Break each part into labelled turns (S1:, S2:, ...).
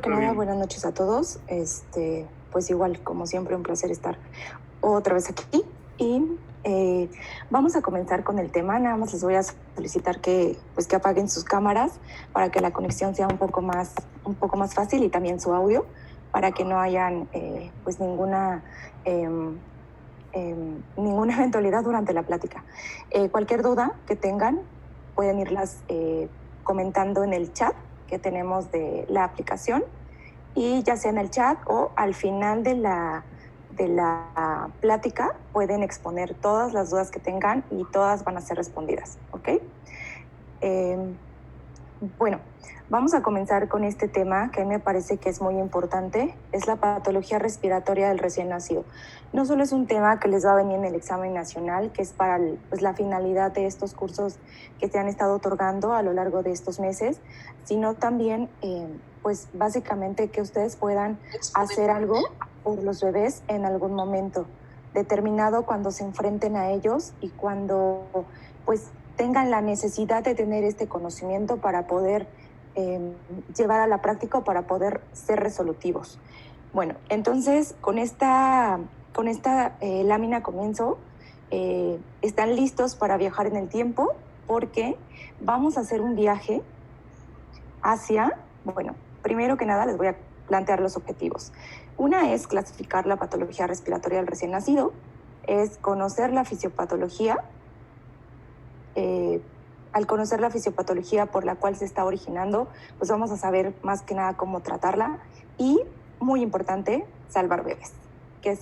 S1: que nada, buenas noches a todos. Pues igual, como siempre, un placer estar otra vez aquí. Y vamos a comenzar con el tema. Nada más les voy a solicitar que apaguen sus cámaras para que la conexión sea un poco más fácil, y también su audio, para que no hayan pues ninguna eventualidad durante la plática. Cualquier duda que tengan, pueden irlas comentando en el chat que tenemos de la aplicación, y ya sea en el chat o al final de la plática pueden exponer todas las dudas que tengan y todas van a ser respondidas, ¿ok? Bueno, vamos a comenzar con este tema que a mí me parece que es muy importante. Es la patología respiratoria del recién nacido. No solo es un tema que les va a venir en el examen nacional, que es para pues, la finalidad de estos cursos que se han estado otorgando a lo largo de estos meses, sino también, pues básicamente, que ustedes puedan hacer algo por los bebés en algún momento determinado, cuando se enfrenten a ellos y cuando pues tengan la necesidad de tener este conocimiento para poder llevar a la práctica o para poder ser resolutivos. Bueno, entonces con esta lámina comienzo. ¿Están listos para viajar en el tiempo? Porque vamos a hacer un viaje hacia, bueno, primero que nada les voy a plantear los objetivos. Una es clasificar la patología respiratoria del recién nacido, es conocer la fisiopatología. Al conocer la fisiopatología por la cual se está originando, pues vamos a saber más que nada cómo tratarla y, muy importante, salvar bebés, que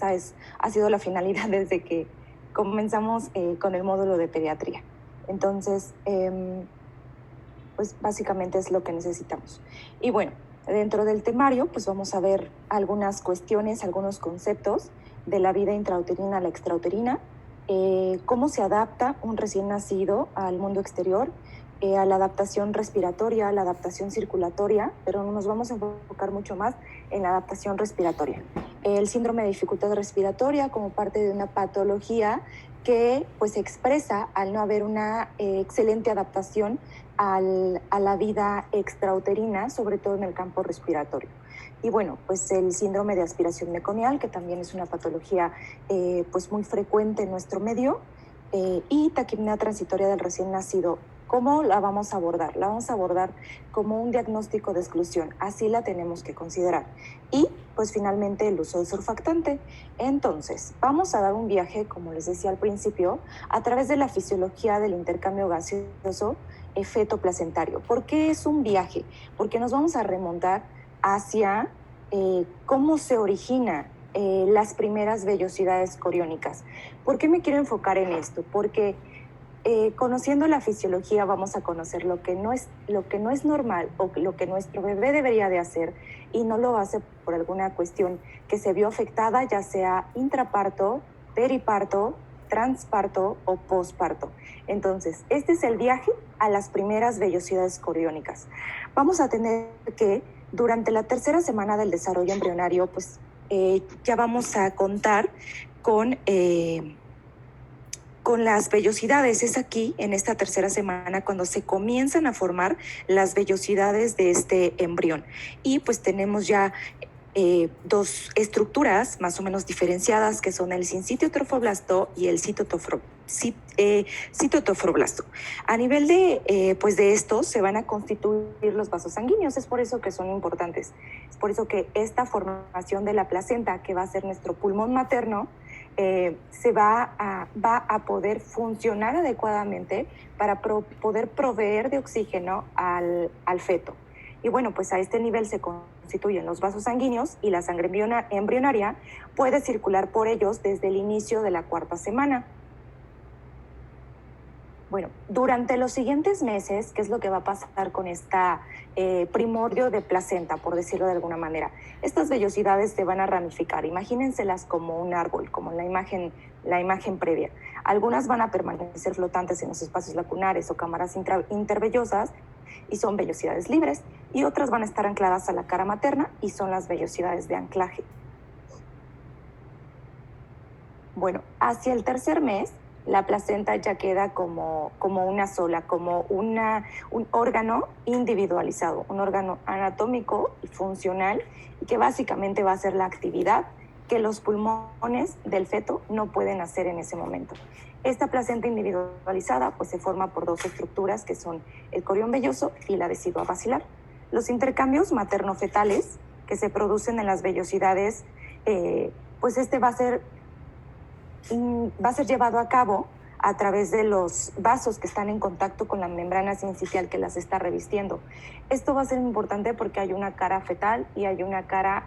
S1: ha sido la finalidad desde que comenzamos con el módulo de pediatría. Entonces, pues básicamente es lo que necesitamos. Y bueno, dentro del temario, pues vamos a ver algunas cuestiones, algunos conceptos de la vida intrauterina a la extrauterina, cómo se adapta un recién nacido al mundo exterior, a la adaptación respiratoria, a la adaptación circulatoria, pero nos vamos a enfocar mucho más en la adaptación respiratoria. El síndrome de dificultad respiratoria como parte de una patología que pues se expresa al no haber una excelente adaptación a la vida extrauterina, sobre todo en el campo respiratorio. Y bueno, pues el síndrome de aspiración meconial, que también es una patología pues muy frecuente en nuestro medio, y taquipnea transitoria del recién nacido. ¿Cómo la vamos a abordar? La vamos a abordar como un diagnóstico de exclusión, así la tenemos que considerar. Y pues finalmente el uso del surfactante. Entonces, vamos a dar un viaje, como les decía al principio, a través de la fisiología del intercambio gaseoso feto-placentario. ¿Por qué es un viaje? Porque nos vamos a remontar hacia cómo se origina las primeras vellosidades coriónicas. ¿Por qué me quiero enfocar en esto? Porque conociendo la fisiología vamos a conocer lo que no es normal, o lo que nuestro bebé debería de hacer y no lo hace por alguna cuestión que se vio afectada, ya sea intraparto, periparto, transparto o posparto. Entonces, este es el viaje a las primeras vellosidades coriónicas. Vamos a tener que, durante la tercera semana del desarrollo embrionario, pues ya vamos a contar con las vellosidades. Es aquí, en esta tercera semana, cuando se comienzan a formar las vellosidades de este embrión. Y pues tenemos ya dos estructuras más o menos diferenciadas, que son el sincitiotrofoblasto y el citotofroblasto. A nivel pues de estos se van a constituir los vasos sanguíneos. Es por eso que son importantes. Es por eso que esta formación de la placenta, que va a ser nuestro pulmón materno, va a poder funcionar adecuadamente para poder proveer de oxígeno al feto. Y bueno, pues a este nivel se constituyen los vasos sanguíneos, y la sangre embrionaria puede circular por ellos desde el inicio de la cuarta semana. Bueno, durante los siguientes meses, ¿qué es lo que va a pasar con esta primordio de placenta, por decirlo de alguna manera? Estas vellosidades se van a ramificar. Imagínenselas como un árbol, como la imagen previa. Algunas van a permanecer flotantes en los espacios lacunares o cámaras intervellosas y son vellosidades libres, y otras van a estar ancladas a la cara materna y son las vellosidades de anclaje. Bueno, hacia el tercer mes la placenta ya queda como una sola, como un órgano individualizado, un órgano anatómico y funcional, y que básicamente va a hacer la actividad que los pulmones del feto no pueden hacer en ese momento. Esta placenta individualizada pues se forma por dos estructuras que son el corión velloso y la decidua basilar. Los intercambios materno-fetales que se producen en las vellosidades, pues va a ser llevado a cabo a través de los vasos que están en contacto con la membrana sincitial que las está revistiendo. Esto va a ser importante porque hay una cara fetal y hay una cara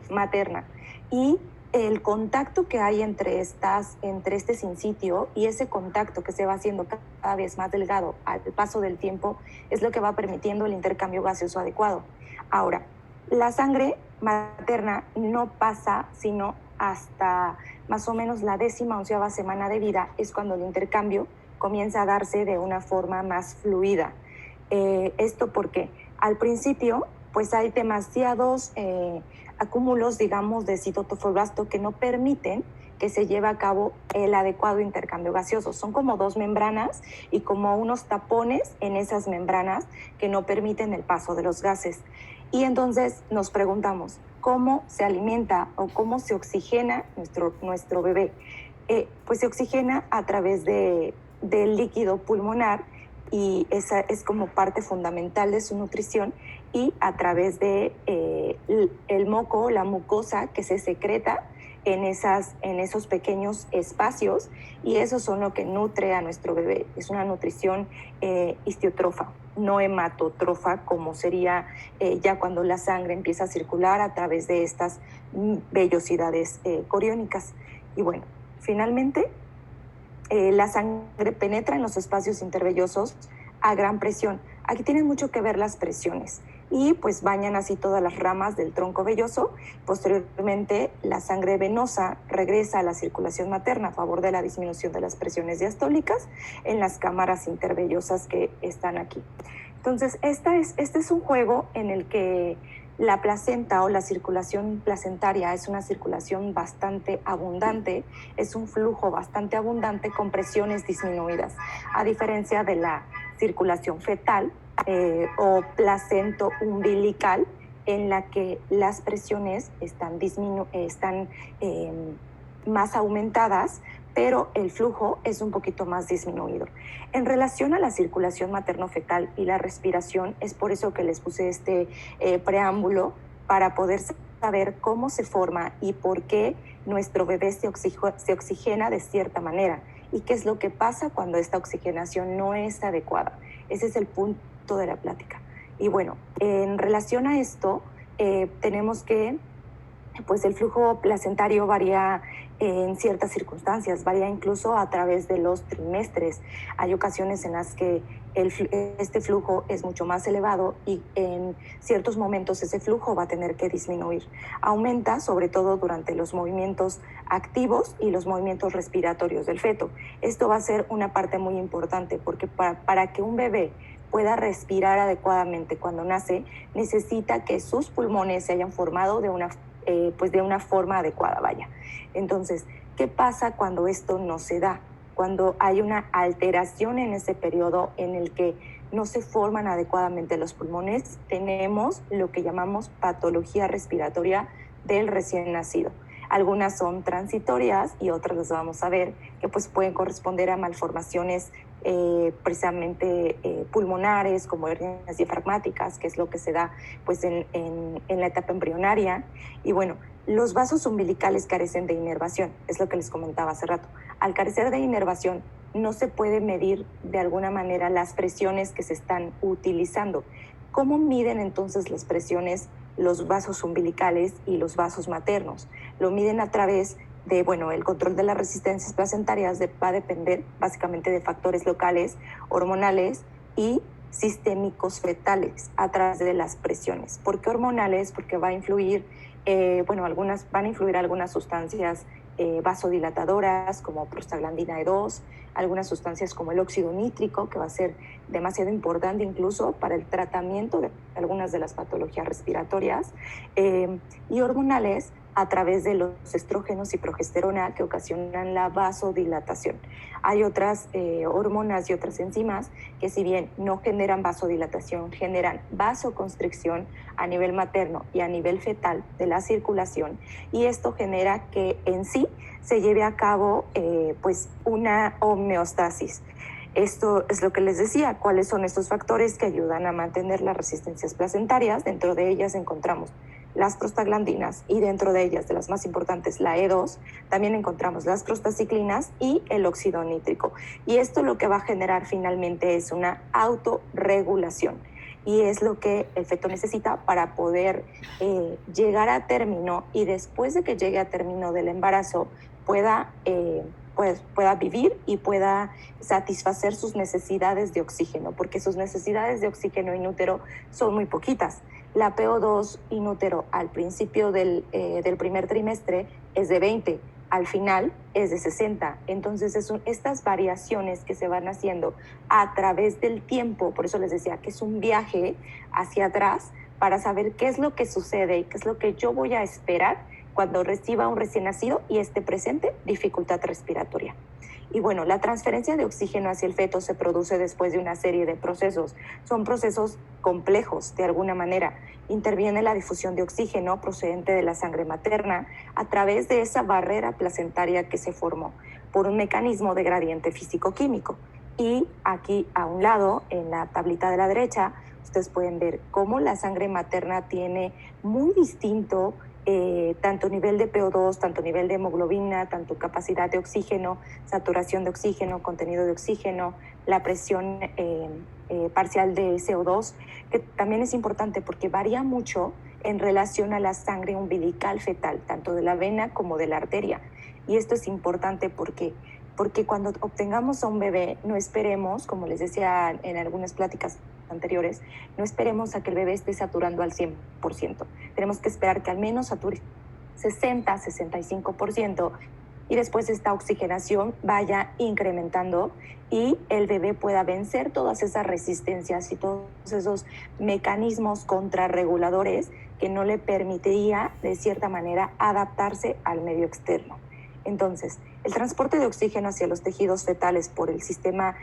S1: materna. Y el contacto que hay entre este sincitio y ese contacto que se va haciendo cada vez más delgado al paso del tiempo es lo que va permitiendo el intercambio gaseoso adecuado. Ahora, la sangre materna no pasa sino hasta más o menos la 11ª semana de vida, es cuando el intercambio comienza a darse de una forma más fluida. Esto porque al principio pues hay demasiados acúmulos, digamos, de citotofosfato que no permiten que se lleve a cabo el adecuado intercambio gaseoso. Son como dos membranas y como unos tapones en esas membranas que no permiten el paso de los gases. Y entonces nos preguntamos, ¿cómo se alimenta o cómo se oxigena nuestro bebé? Pues se oxigena a través del líquido pulmonar, y esa es como parte fundamental de su nutrición, y a través de el moco, la mucosa que se secreta en esos pequeños espacios, y eso son lo que nutre a nuestro bebé. Es una nutrición histiotrofa, no hematotrofa, como sería ya cuando la sangre empieza a circular a través de estas vellosidades coriónicas. Y bueno, finalmente la sangre penetra en los espacios intervellosos a gran presión. Aquí tienen mucho que ver las presiones y pues bañan así todas las ramas del tronco velloso. Posteriormente, la sangre venosa regresa a la circulación materna a favor de la disminución de las presiones diastólicas en las cámaras intervellosas que están aquí. Entonces, este es un juego en el que la placenta o la circulación placentaria es una circulación bastante abundante, es un flujo bastante abundante con presiones disminuidas, a diferencia de la circulación fetal o placento umbilical, en la que las presiones están más aumentadas, pero el flujo es un poquito más disminuido. En relación a la circulación materno-fetal y la respiración, es por eso que les puse este preámbulo, para poder saber cómo se forma y por qué nuestro bebé se oxigena de cierta manera y qué es lo que pasa cuando esta oxigenación no es adecuada. Ese es el punto de la plática. Y bueno, en relación a esto, tenemos que pues el flujo placentario varía en ciertas circunstancias, varía incluso a través de los trimestres. Hay ocasiones en las que este flujo es mucho más elevado y en ciertos momentos ese flujo va a tener que disminuir. Aumenta sobre todo durante los movimientos activos y los movimientos respiratorios del feto. Esto va a ser una parte muy importante porque para que un bebé pueda respirar adecuadamente cuando nace, necesita que sus pulmones se hayan formado de una forma adecuada, vaya. Entonces, ¿qué pasa cuando esto no se da? Cuando hay una alteración en ese periodo en el que no se forman adecuadamente los pulmones, tenemos lo que llamamos patología respiratoria del recién nacido. Algunas son transitorias y otras las vamos a ver que pues pueden corresponder a malformaciones precisamente pulmonares, como hernias diafragmáticas, que es lo que se da pues en la etapa embrionaria. Y bueno, los vasos umbilicales carecen de inervación, es lo que les comentaba hace rato. Al carecer de inervación, no se puede medir de alguna manera las presiones que se están utilizando. ¿Cómo miden entonces las presiones los vasos umbilicales y los vasos maternos? Lo miden a través de, el control de las resistencias placentarias va a depender básicamente de factores locales, hormonales y sistémicos fetales a través de las presiones. ¿Por qué hormonales? Porque va a influir, van a influir algunas sustancias vasodilatadoras como prostaglandina E2, algunas sustancias como el óxido nítrico, que va a ser demasiado importante incluso para el tratamiento de algunas de las patologías respiratorias, y hormonales a través de los estrógenos y progesterona que ocasionan la vasodilatación. Hay otras hormonas y otras enzimas que, si bien no generan vasodilatación, generan vasoconstricción a nivel materno y a nivel fetal de la circulación, y esto genera que en sí se lleve a cabo pues una homeostasis. Esto es lo que les decía, cuáles son estos factores que ayudan a mantener las resistencias placentarias. Dentro de ellas encontramos las prostaglandinas, y dentro de ellas, de las más importantes, la E2, también encontramos las prostaciclinas y el óxido nítrico. Y esto lo que va a generar finalmente es una autorregulación, y es lo que el feto necesita para poder llegar a término, y después de que llegue a término del embarazo pueda vivir y pueda satisfacer sus necesidades de oxígeno, porque sus necesidades de oxígeno in útero son muy poquitas. La PO2 in útero al principio del primer trimestre es de 20, al final es de 60. Entonces estas variaciones que se van haciendo a través del tiempo, por eso les decía que es un viaje hacia atrás para saber qué es lo que sucede y qué es lo que yo voy a esperar cuando reciba un recién nacido y esté presente dificultad respiratoria. Y bueno, la transferencia de oxígeno hacia el feto se produce después de una serie de procesos. Son procesos complejos, de alguna manera. Interviene la difusión de oxígeno procedente de la sangre materna a través de esa barrera placentaria que se formó por un mecanismo de gradiente físico-químico. Y aquí a un lado, en la tablita de la derecha, ustedes pueden ver cómo la sangre materna tiene muy distinto tanto nivel de PO2, tanto nivel de hemoglobina, tanto capacidad de oxígeno, saturación de oxígeno, contenido de oxígeno, la presión parcial de CO2, que también es importante porque varía mucho en relación a la sangre umbilical fetal, tanto de la vena como de la arteria. Y esto es importante porque cuando obtengamos a un bebé, no esperemos, como les decía en algunas pláticas anteriores, no esperemos a que el bebé esté saturando al 100%. Tenemos que esperar que al menos sature 60, 65%, y después esta oxigenación vaya incrementando y el bebé pueda vencer todas esas resistencias y todos esos mecanismos contrarreguladores que no le permitiría, de cierta manera, adaptarse al medio externo. Entonces, el transporte de oxígeno hacia los tejidos fetales por el sistema,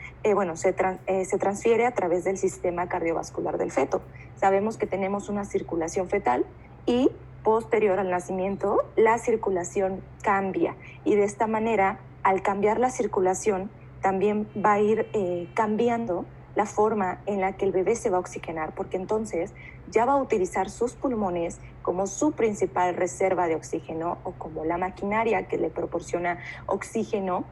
S1: se transfiere a través del sistema cardiovascular del feto. Sabemos que tenemos una circulación fetal y posterior al nacimiento la circulación cambia, y de esta manera, al cambiar la circulación, también va a ir cambiando la forma en la que el bebé se va a oxigenar, porque entonces ya va a utilizar sus pulmones como su principal reserva de oxígeno, o como la maquinaria que le proporciona oxígeno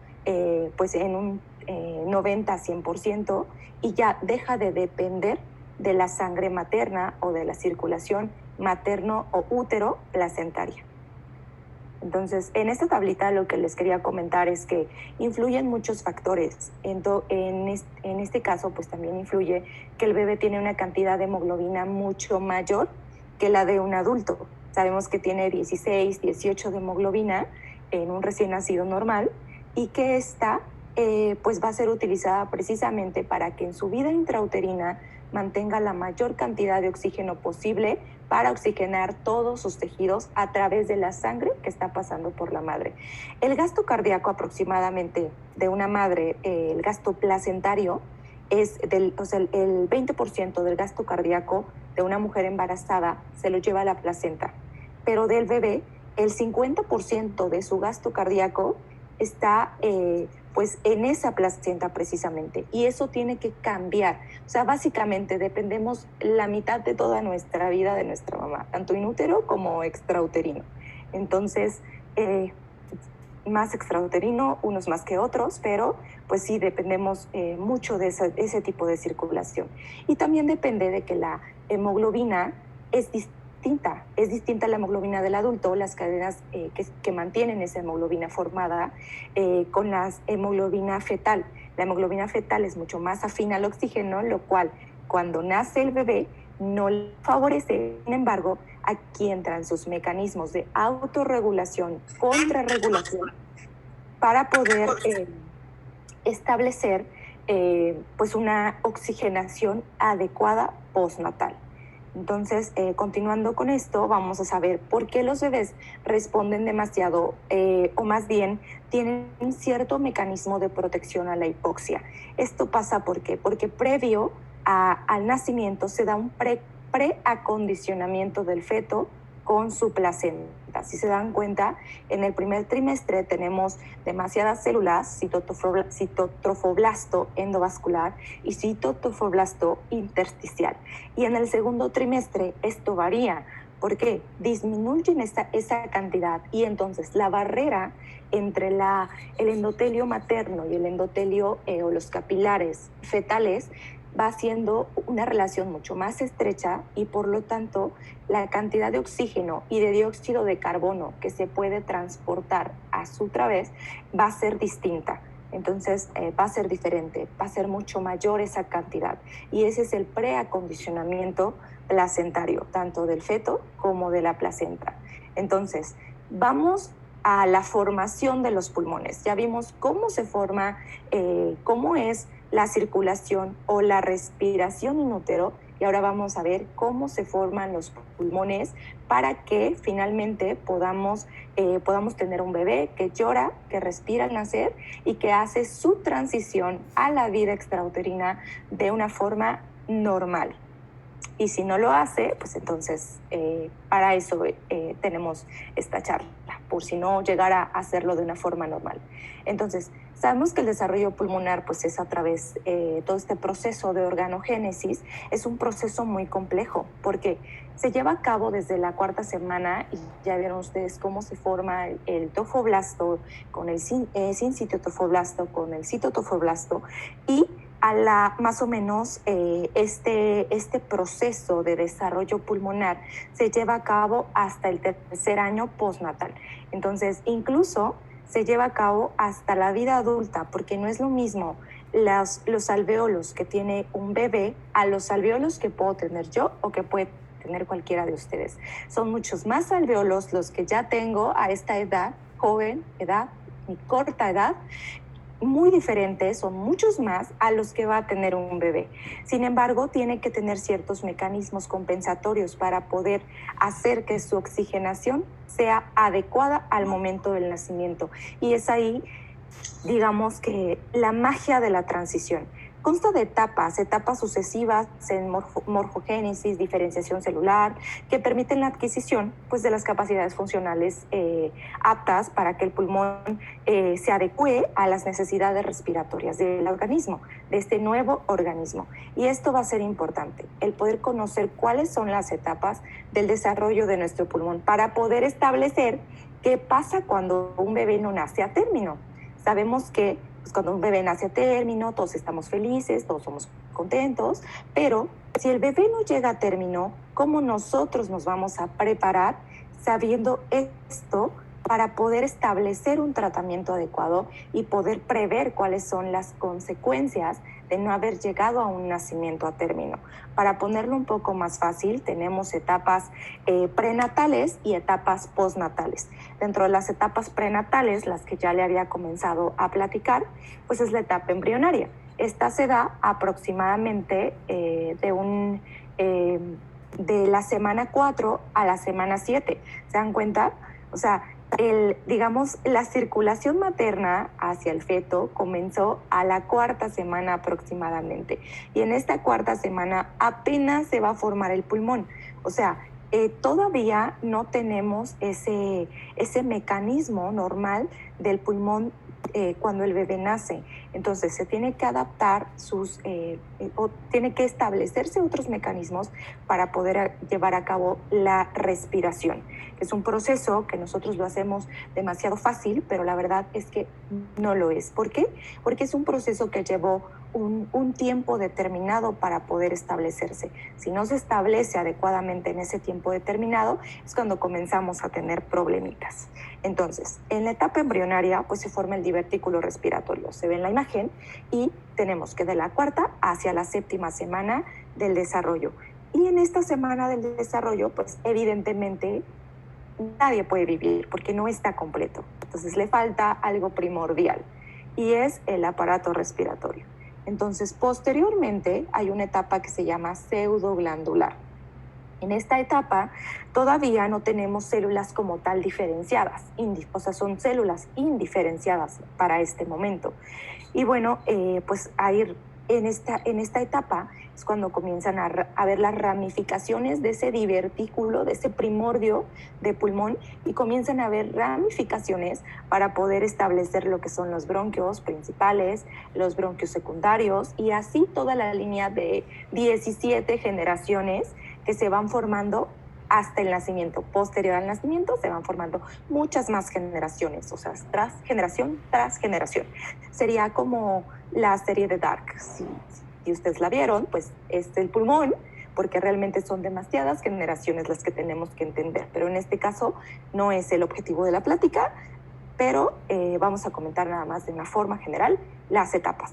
S1: pues en un 90-100%, y ya deja de depender de la sangre materna o de la circulación materno o útero placentaria. Entonces, en esta tablita lo que les quería comentar es que influyen muchos factores. En este caso, pues también influye que el bebé tiene una cantidad de hemoglobina mucho mayor que la de un adulto. Sabemos que tiene 16, 18 de hemoglobina en un recién nacido normal, y que esta pues va a ser utilizada precisamente para que en su vida intrauterina mantenga la mayor cantidad de oxígeno posible para oxigenar todos sus tejidos a través de la sangre que está pasando por la madre. El gasto cardíaco aproximadamente de una madre, el gasto placentario, es el 20% del gasto cardíaco de una mujer embarazada se lo lleva a la placenta, pero del bebé el 50% de su gasto cardíaco está pues en esa placenta precisamente, y eso tiene que cambiar. O sea, básicamente dependemos la mitad de toda nuestra vida de nuestra mamá, tanto in útero como extrauterino. Entonces, más extrauterino, unos más que otros, pero pues sí dependemos mucho de ese tipo de circulación. Y también depende de que la hemoglobina es distinta a la hemoglobina del adulto, las cadenas que mantienen esa hemoglobina formada con la hemoglobina fetal. La hemoglobina fetal es mucho más afín al oxígeno, lo cual cuando nace el bebé no le favorece. Sin embargo, aquí entran sus mecanismos de autorregulación, contrarregulación, para poder establecer pues una oxigenación adecuada postnatal. Entonces, continuando con esto, vamos a saber por qué los bebés responden demasiado, o más bien tienen un cierto mecanismo de protección a la hipoxia. Esto pasa ¿por qué? Porque previo al nacimiento se da un preacondicionamiento del feto con su placenta. Si se dan cuenta, en el primer trimestre tenemos demasiadas células, citotrofoblasto endovascular y citotrofoblasto intersticial. Y en el segundo trimestre esto varía. ¿Por qué? Disminuyen esa cantidad y entonces la barrera entre el endotelio materno y el endotelio o los capilares fetales va haciendo una relación mucho más estrecha y por lo tanto la cantidad de oxígeno y de dióxido de carbono que se puede transportar a su través va a ser distinta. Entonces va a ser diferente, va a ser mucho mayor esa cantidad. Y ese es el preacondicionamiento placentario, tanto del feto como de la placenta. Entonces, vamos a la formación de los pulmones. Ya vimos cómo se forma, cómo es la circulación o la respiración in útero, y ahora vamos a ver cómo se forman los pulmones para que finalmente podamos tener un bebé que llora, que respira al nacer y que hace su transición a la vida extrauterina de una forma normal. Y si no lo hace, pues entonces para eso tenemos esta charla, por si no llegara a hacerlo de una forma normal. Entonces, sabemos que el desarrollo pulmonar pues es a través todo este proceso de organogénesis, es un proceso muy complejo, porque se lleva a cabo desde la cuarta semana y ya vieron ustedes cómo se forma el tofoblasto con el sincitiotofoblasto, con el citotofoblasto, y más o menos este proceso de desarrollo pulmonar se lleva a cabo hasta el tercer año postnatal. Entonces, incluso se lleva a cabo hasta la vida adulta, porque no es lo mismo los alvéolos que tiene un bebé a los alvéolos que puedo tener yo o que puede tener cualquiera de ustedes. Son muchos más alvéolos los que ya tengo a esta edad, joven edad y corta edad, muy diferentes, son muchos más a los que va a tener un bebé. Sin embargo, tiene que tener ciertos mecanismos compensatorios para poder hacer que su oxigenación sea adecuada al momento del nacimiento. Y es ahí, digamos, que la magia de la transición. Consta de etapas sucesivas en morfogénesis, diferenciación celular, que permiten la adquisición pues, de las capacidades funcionales aptas para que el pulmón se adecue a las necesidades respiratorias del organismo, de este nuevo organismo. Y esto va a ser importante, el poder conocer cuáles son las etapas del desarrollo de nuestro pulmón para poder establecer qué pasa cuando un bebé no nace a término. Sabemos que pues, cuando un bebé nace a término, todos estamos felices, todos somos contentos, pero si el bebé no llega a término, ¿cómo nosotros nos vamos a preparar sabiendo esto para poder establecer un tratamiento adecuado y poder prever cuáles son las consecuencias de no haber llegado a un nacimiento a término? Para ponerlo un poco más fácil, tenemos etapas prenatales y etapas postnatales. Dentro de las etapas prenatales, las que ya le había comenzado a platicar, pues es la etapa embrionaria. Esta se da aproximadamente de la semana 4 a la semana 7. ¿Se dan cuenta? O sea, digamos, la circulación materna hacia el feto comenzó a la cuarta semana aproximadamente. Y en esta cuarta semana apenas se va a formar el pulmón. O sea, todavía no tenemos ese mecanismo normal del pulmón cuando el bebé nace. Entonces se tiene que adaptar o tiene que establecerse otros mecanismos para poder llevar a cabo la respiración. Es un proceso que nosotros lo hacemos demasiado fácil, pero la verdad es que no lo es. ¿Por qué? Porque es un proceso que llevó un tiempo determinado para poder establecerse. Si no se establece adecuadamente en ese tiempo determinado, es cuando comenzamos a tener problemitas. Entonces, en la etapa embrionaria, pues se forma el divertículo respiratorio. Se ve en la imagen y tenemos que de la cuarta hacia la séptima semana del desarrollo. Y en esta semana del desarrollo, pues evidentemente nadie puede vivir porque no está completo. Entonces le falta algo primordial y es el aparato respiratorio. Entonces, posteriormente hay una etapa que se llama pseudoglandular. En esta etapa todavía no tenemos células como tal diferenciadas, o sea, son células indiferenciadas para este momento. Y bueno, pues en esta etapa es cuando comienzan a ver las ramificaciones de ese divertículo, de ese primordio de pulmón, y comienzan a ver ramificaciones para poder establecer lo que son los bronquios principales, los bronquios secundarios, y así toda la línea de 17 generaciones que se van formando hasta el nacimiento. Posterior al nacimiento se van formando muchas más generaciones, o sea, generación tras generación. Sería como la serie de Dark. Si ustedes la vieron, pues es el pulmón, porque realmente son demasiadas generaciones las que tenemos que entender. Pero en este caso no es el objetivo de la plática, pero vamos a comentar nada más de una forma general las etapas.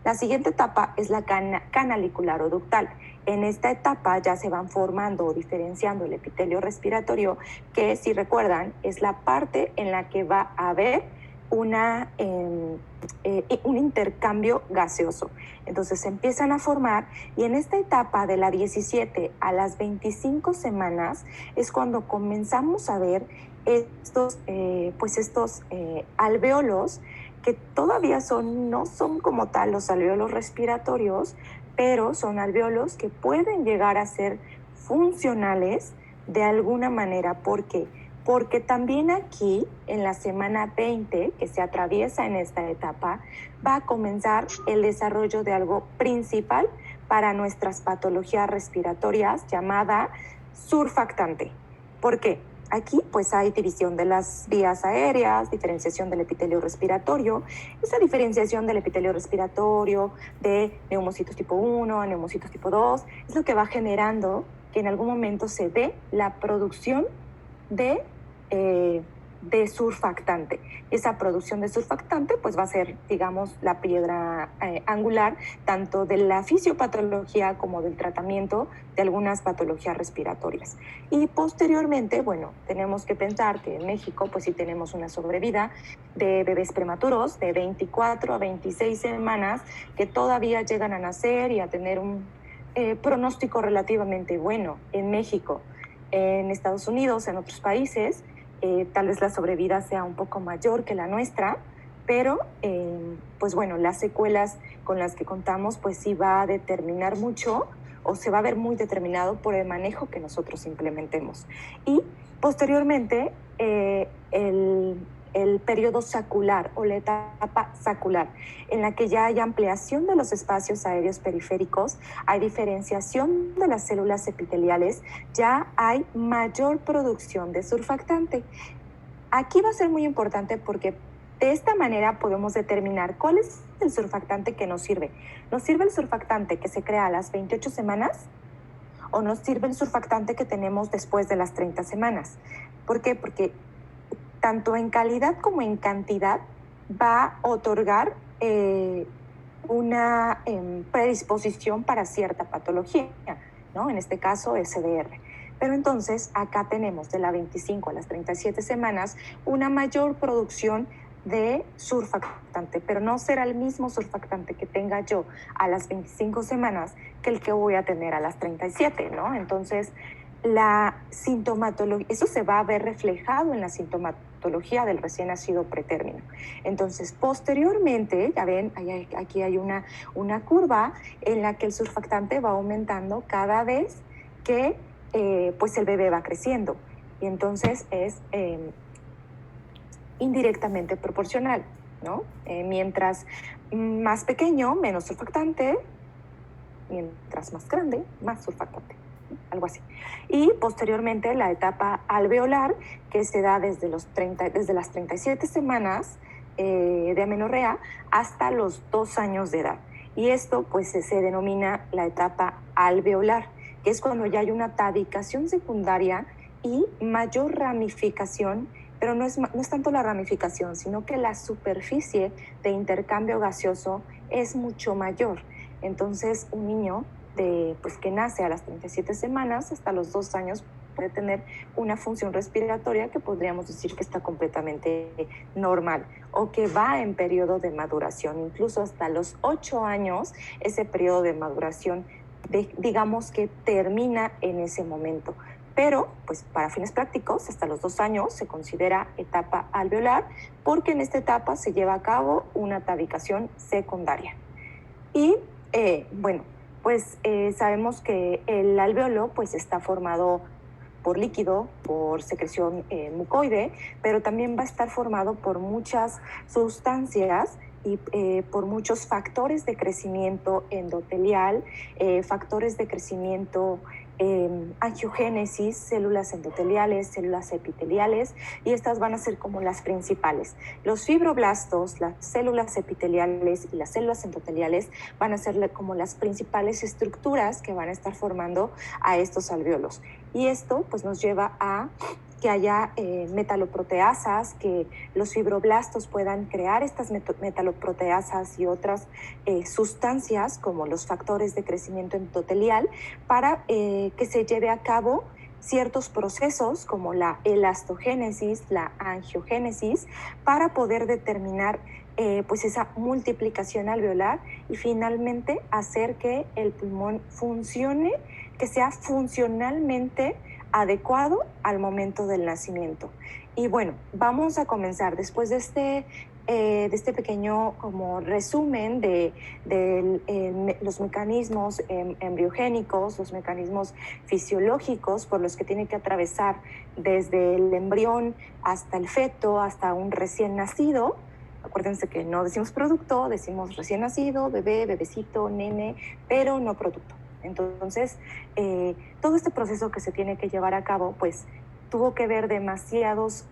S1: La siguiente etapa es la canalicular o ductal. En esta etapa ya se van formando o diferenciando el epitelio respiratorio, que si recuerdan es la parte en la que va a haber un intercambio gaseoso. Entonces se empiezan a formar, y en esta etapa de la 17 a las 25 semanas es cuando comenzamos a ver estos alvéolos, que todavía no son como tal los alvéolos respiratorios, pero son alvéolos que pueden llegar a ser funcionales de alguna manera. ¿Por qué? Porque también aquí, en la semana 20, que se atraviesa en esta etapa, va a comenzar el desarrollo de algo principal para nuestras patologías respiratorias, llamada surfactante. ¿Por qué? Aquí pues hay división de las vías aéreas, diferenciación del epitelio respiratorio. Esa diferenciación del epitelio respiratorio de neumocitos tipo 1 a neumocitos tipo 2 es lo que va generando que en algún momento se dé la producción de surfactante. Esa producción de surfactante pues va a ser, digamos, la piedra angular tanto de la fisiopatología como del tratamiento de algunas patologías respiratorias. Y posteriormente, bueno, tenemos que pensar que en México pues sí tenemos una sobrevida de bebés prematuros de 24 a 26 semanas que todavía llegan a nacer y a tener un pronóstico relativamente bueno en México. En Estados Unidos, en otros países, tal vez la sobrevida sea un poco mayor que la nuestra, pero pues bueno, las secuelas con las que contamos pues sí va a determinar mucho, o se va a ver muy determinado por el manejo que nosotros implementemos. Y posteriormente el periodo sacular o la etapa sacular, en la que ya hay ampliación de los espacios aéreos periféricos, hay diferenciación de las células epiteliales, ya hay mayor producción de surfactante. Aquí va a ser muy importante porque de esta manera podemos determinar cuál es el surfactante que nos sirve. ¿Nos sirve el surfactante que se crea a las 28 semanas? ¿O nos sirve el surfactante que tenemos después de las 30 semanas? ¿Por qué? Porque tanto en calidad como en cantidad va a otorgar una predisposición para cierta patología, ¿no? En este caso SDR. Pero entonces acá tenemos de la 25 a las 37 semanas una mayor producción de surfactante, pero no será el mismo surfactante que tenga yo a las 25 semanas que el que voy a tener a las 37, ¿no? Entonces, la sintomatología, eso se va a ver reflejado en la sintomatología del recién nacido pretérmino. Entonces, posteriormente, ya ven, aquí hay una curva en la que el surfactante va aumentando cada vez que pues el bebé va creciendo. Y entonces es indirectamente proporcional, ¿no? Mientras más pequeño, menos surfactante, mientras más grande, más surfactante. Algo así. Y posteriormente la etapa alveolar, que se da desde las 37 semanas de amenorrea hasta los 2 años de edad. Y esto pues se denomina la etapa alveolar, que es cuando ya hay una tabicación secundaria y mayor ramificación, pero no es tanto la ramificación, sino que la superficie de intercambio gaseoso es mucho mayor. Entonces un niño que nace a las 37 semanas hasta los 2 años puede tener una función respiratoria que podríamos decir que está completamente normal o que va en periodo de maduración. Incluso hasta los 8 años ese periodo de maduración digamos que termina en ese momento. Pero, pues para fines prácticos, hasta los 2 años se considera etapa alveolar porque en esta etapa se lleva a cabo una tabicación secundaria. Y bueno, pues sabemos que el alveolo pues está formado por líquido, por secreción mucoide, pero también va a estar formado por muchas sustancias y por muchos factores de crecimiento endotelial, factores de crecimiento angiogénesis, células endoteliales, células epiteliales, y estas van a ser como las principales. Los fibroblastos, las células epiteliales y las células endoteliales van a ser como las principales estructuras que van a estar formando a estos alvéolos. Y esto pues nos lleva a que haya metaloproteasas, que los fibroblastos puedan crear estas metaloproteasas y otras sustancias como los factores de crecimiento endotelial para que se lleve a cabo ciertos procesos como la elastogénesis, la angiogénesis, para poder determinar pues esa multiplicación alveolar y finalmente hacer que el pulmón funcione, que sea funcionalmente adecuado al momento del nacimiento. Y bueno, vamos a comenzar después de este pequeño como resumen de los mecanismos embriogénicos, los mecanismos fisiológicos por los que tiene que atravesar desde el embrión hasta el feto, hasta un recién nacido. Acuérdense que no decimos producto, decimos recién nacido, bebé, bebecito, nene, pero no producto. Entonces, todo este proceso que se tiene que llevar a cabo, pues tuvo que ver demasiados,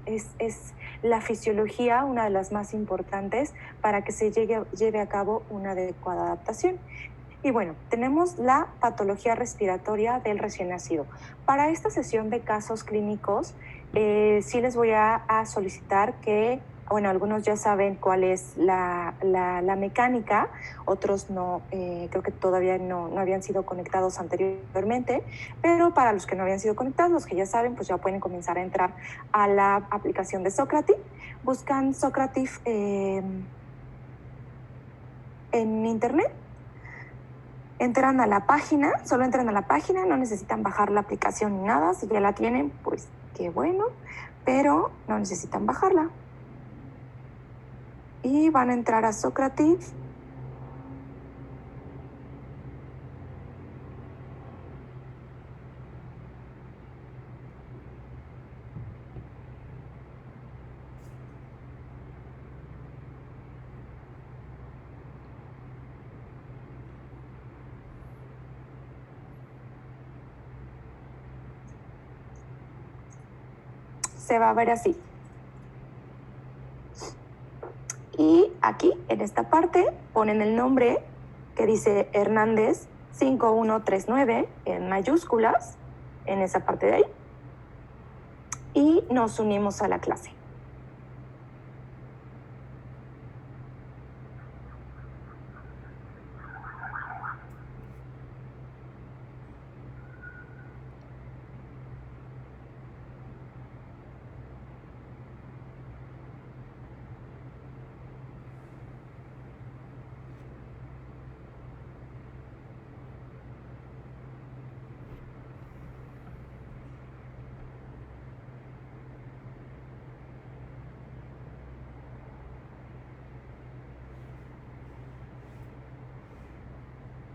S1: es la fisiología una de las más importantes para que se lleve a cabo una adecuada adaptación. Y bueno, tenemos la patología respiratoria del recién nacido. Para esta sesión de casos clínicos, sí les voy a solicitar que, bueno, algunos ya saben cuál es la mecánica, otros no, creo que todavía no habían sido conectados anteriormente, pero para los que no habían sido conectados, los que ya saben, pues ya pueden comenzar a entrar a la aplicación de Socrative. Buscan Socrative en internet. Entran a la página, solo entran a la página, no necesitan bajar la aplicación ni nada. Si ya la tienen, pues qué bueno, pero no necesitan bajarla. Y van a entrar a Socrative. Se va a ver así. Y aquí, en esta parte, ponen el nombre que dice Hernández 5139 en mayúsculas, en esa parte de ahí. Y nos unimos a la clase.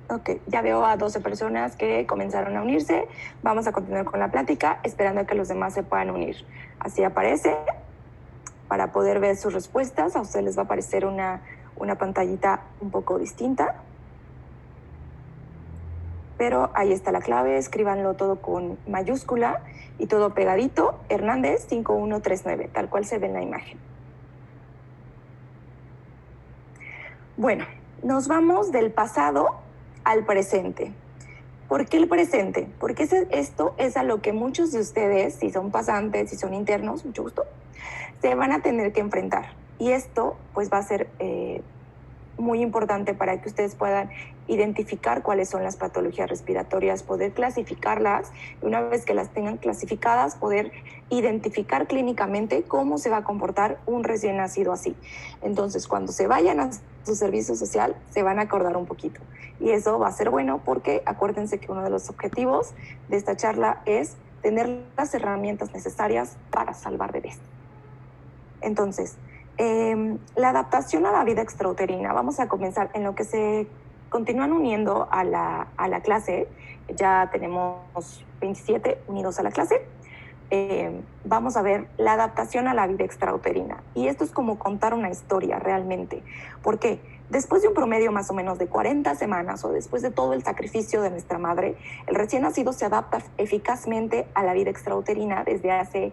S1: Ok, ya veo a 12 personas que comenzaron a unirse. Vamos a continuar con la plática, esperando a que los demás se puedan unir. Así aparece. Para poder ver sus respuestas, a ustedes les va a aparecer una pantallita un poco distinta. Pero ahí está la clave, escríbanlo todo con mayúscula y todo pegadito, Hernández 5139, tal cual se ve en la imagen. Bueno, nos vamos del pasado al presente. ¿Por qué el presente? Porque esto es a lo que muchos de ustedes, si son pasantes, si son internos, mucho gusto, se van a tener que enfrentar. Y esto pues va a ser muy importante para que ustedes puedan identificar cuáles son las patologías respiratorias, poder clasificarlas, y una vez que las tengan clasificadas, poder identificar clínicamente cómo se va a comportar un recién nacido así. Entonces, cuando se vayan a su servicio social, se van a acordar un poquito. Y eso va a ser bueno porque acuérdense que uno de los objetivos de esta charla es tener las herramientas necesarias para salvar bebés. Entonces, la adaptación a la vida extrauterina, vamos a comenzar en lo que se continúan uniendo a la clase. Ya tenemos 27 unidos a la clase. Vamos a ver la adaptación a la vida extrauterina. Y esto es como contar una historia realmente. ¿Por qué? Después de un promedio más o menos de 40 semanas o después de todo el sacrificio de nuestra madre, el recién nacido se adapta eficazmente a la vida extrauterina desde hace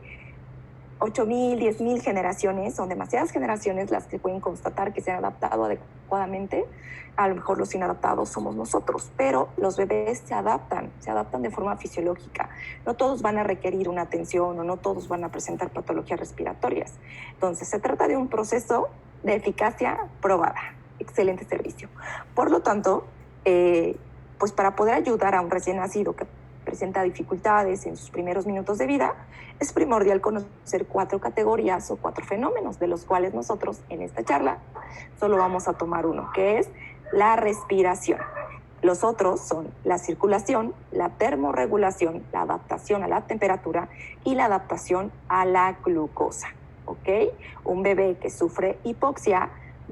S1: 8,000, 10,000 generaciones. Son demasiadas generaciones las que pueden constatar que se han adaptado adecuadamente. A lo mejor los inadaptados somos nosotros, pero los bebés se adaptan de forma fisiológica. No todos van a requerir una atención o no todos van a presentar patologías respiratorias. Entonces, se trata de un proceso de eficacia probada. Excelente servicio. Por lo tanto, pues para poder ayudar a un recién nacido que presenta dificultades en sus primeros minutos de vida, es primordial conocer 4 categorías o 4 fenómenos, de los cuales nosotros en esta charla solo vamos a tomar uno, que es la respiración. Los otros son la circulación, la termorregulación, la adaptación a la temperatura y la adaptación a la glucosa. ¿Ok? Un bebé que sufre hipoxia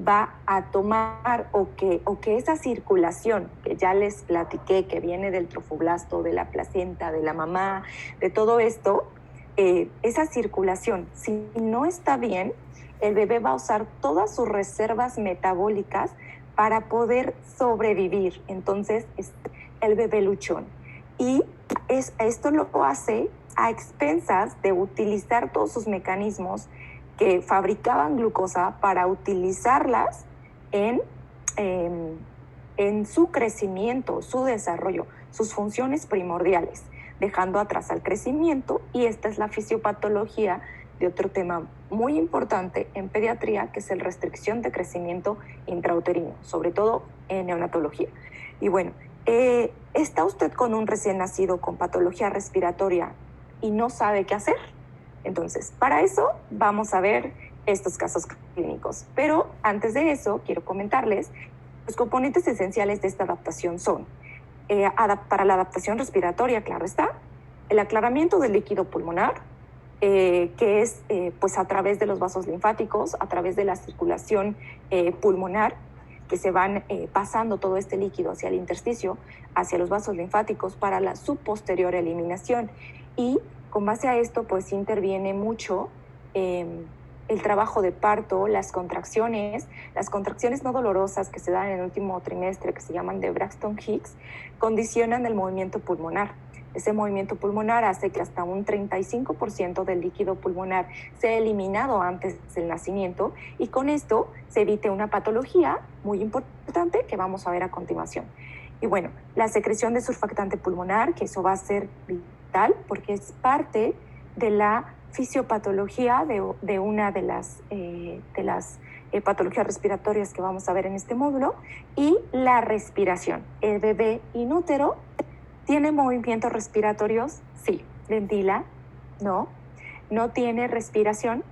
S1: va a tomar o que esa circulación que ya les platiqué, que viene del trofoblasto, de la placenta, de la mamá, de todo esto, esa circulación, si no está bien, el bebé va a usar todas sus reservas metabólicas para poder sobrevivir. Entonces, es el bebé luchón. Y esto lo hace a expensas de utilizar todos sus mecanismos que fabricaban glucosa para utilizarlas en su crecimiento, su desarrollo, sus funciones primordiales, dejando atrás al crecimiento. Y esta es la fisiopatología de otro tema muy importante en pediatría, que es la restricción de crecimiento intrauterino, sobre todo en neonatología. Y bueno, ¿está usted con un recién nacido con patología respiratoria y no sabe qué hacer? Entonces, para eso vamos a ver estos casos clínicos. Pero antes de eso, quiero comentarles, los componentes esenciales de esta adaptación son, para la adaptación respiratoria, claro está, el aclaramiento del líquido pulmonar, que es pues a través de los vasos linfáticos, a través de la circulación pulmonar, que se van pasando todo este líquido hacia el intersticio, hacia los vasos linfáticos para su posterior eliminación. Y con base a esto, pues interviene mucho el trabajo de parto, las contracciones no dolorosas que se dan en el último trimestre, que se llaman de Braxton-Hicks, condicionan el movimiento pulmonar. Ese movimiento pulmonar hace que hasta un 35% del líquido pulmonar sea eliminado antes del nacimiento, y con esto se evite una patología muy importante que vamos a ver a continuación. Y bueno, la secreción de surfactante pulmonar, que eso va a ser vital porque es parte de la fisiopatología de una de las patologías respiratorias que vamos a ver en este módulo. Y la respiración. El bebé inútero tiene movimientos respiratorios, sí. Ventila, no. No tiene respiración,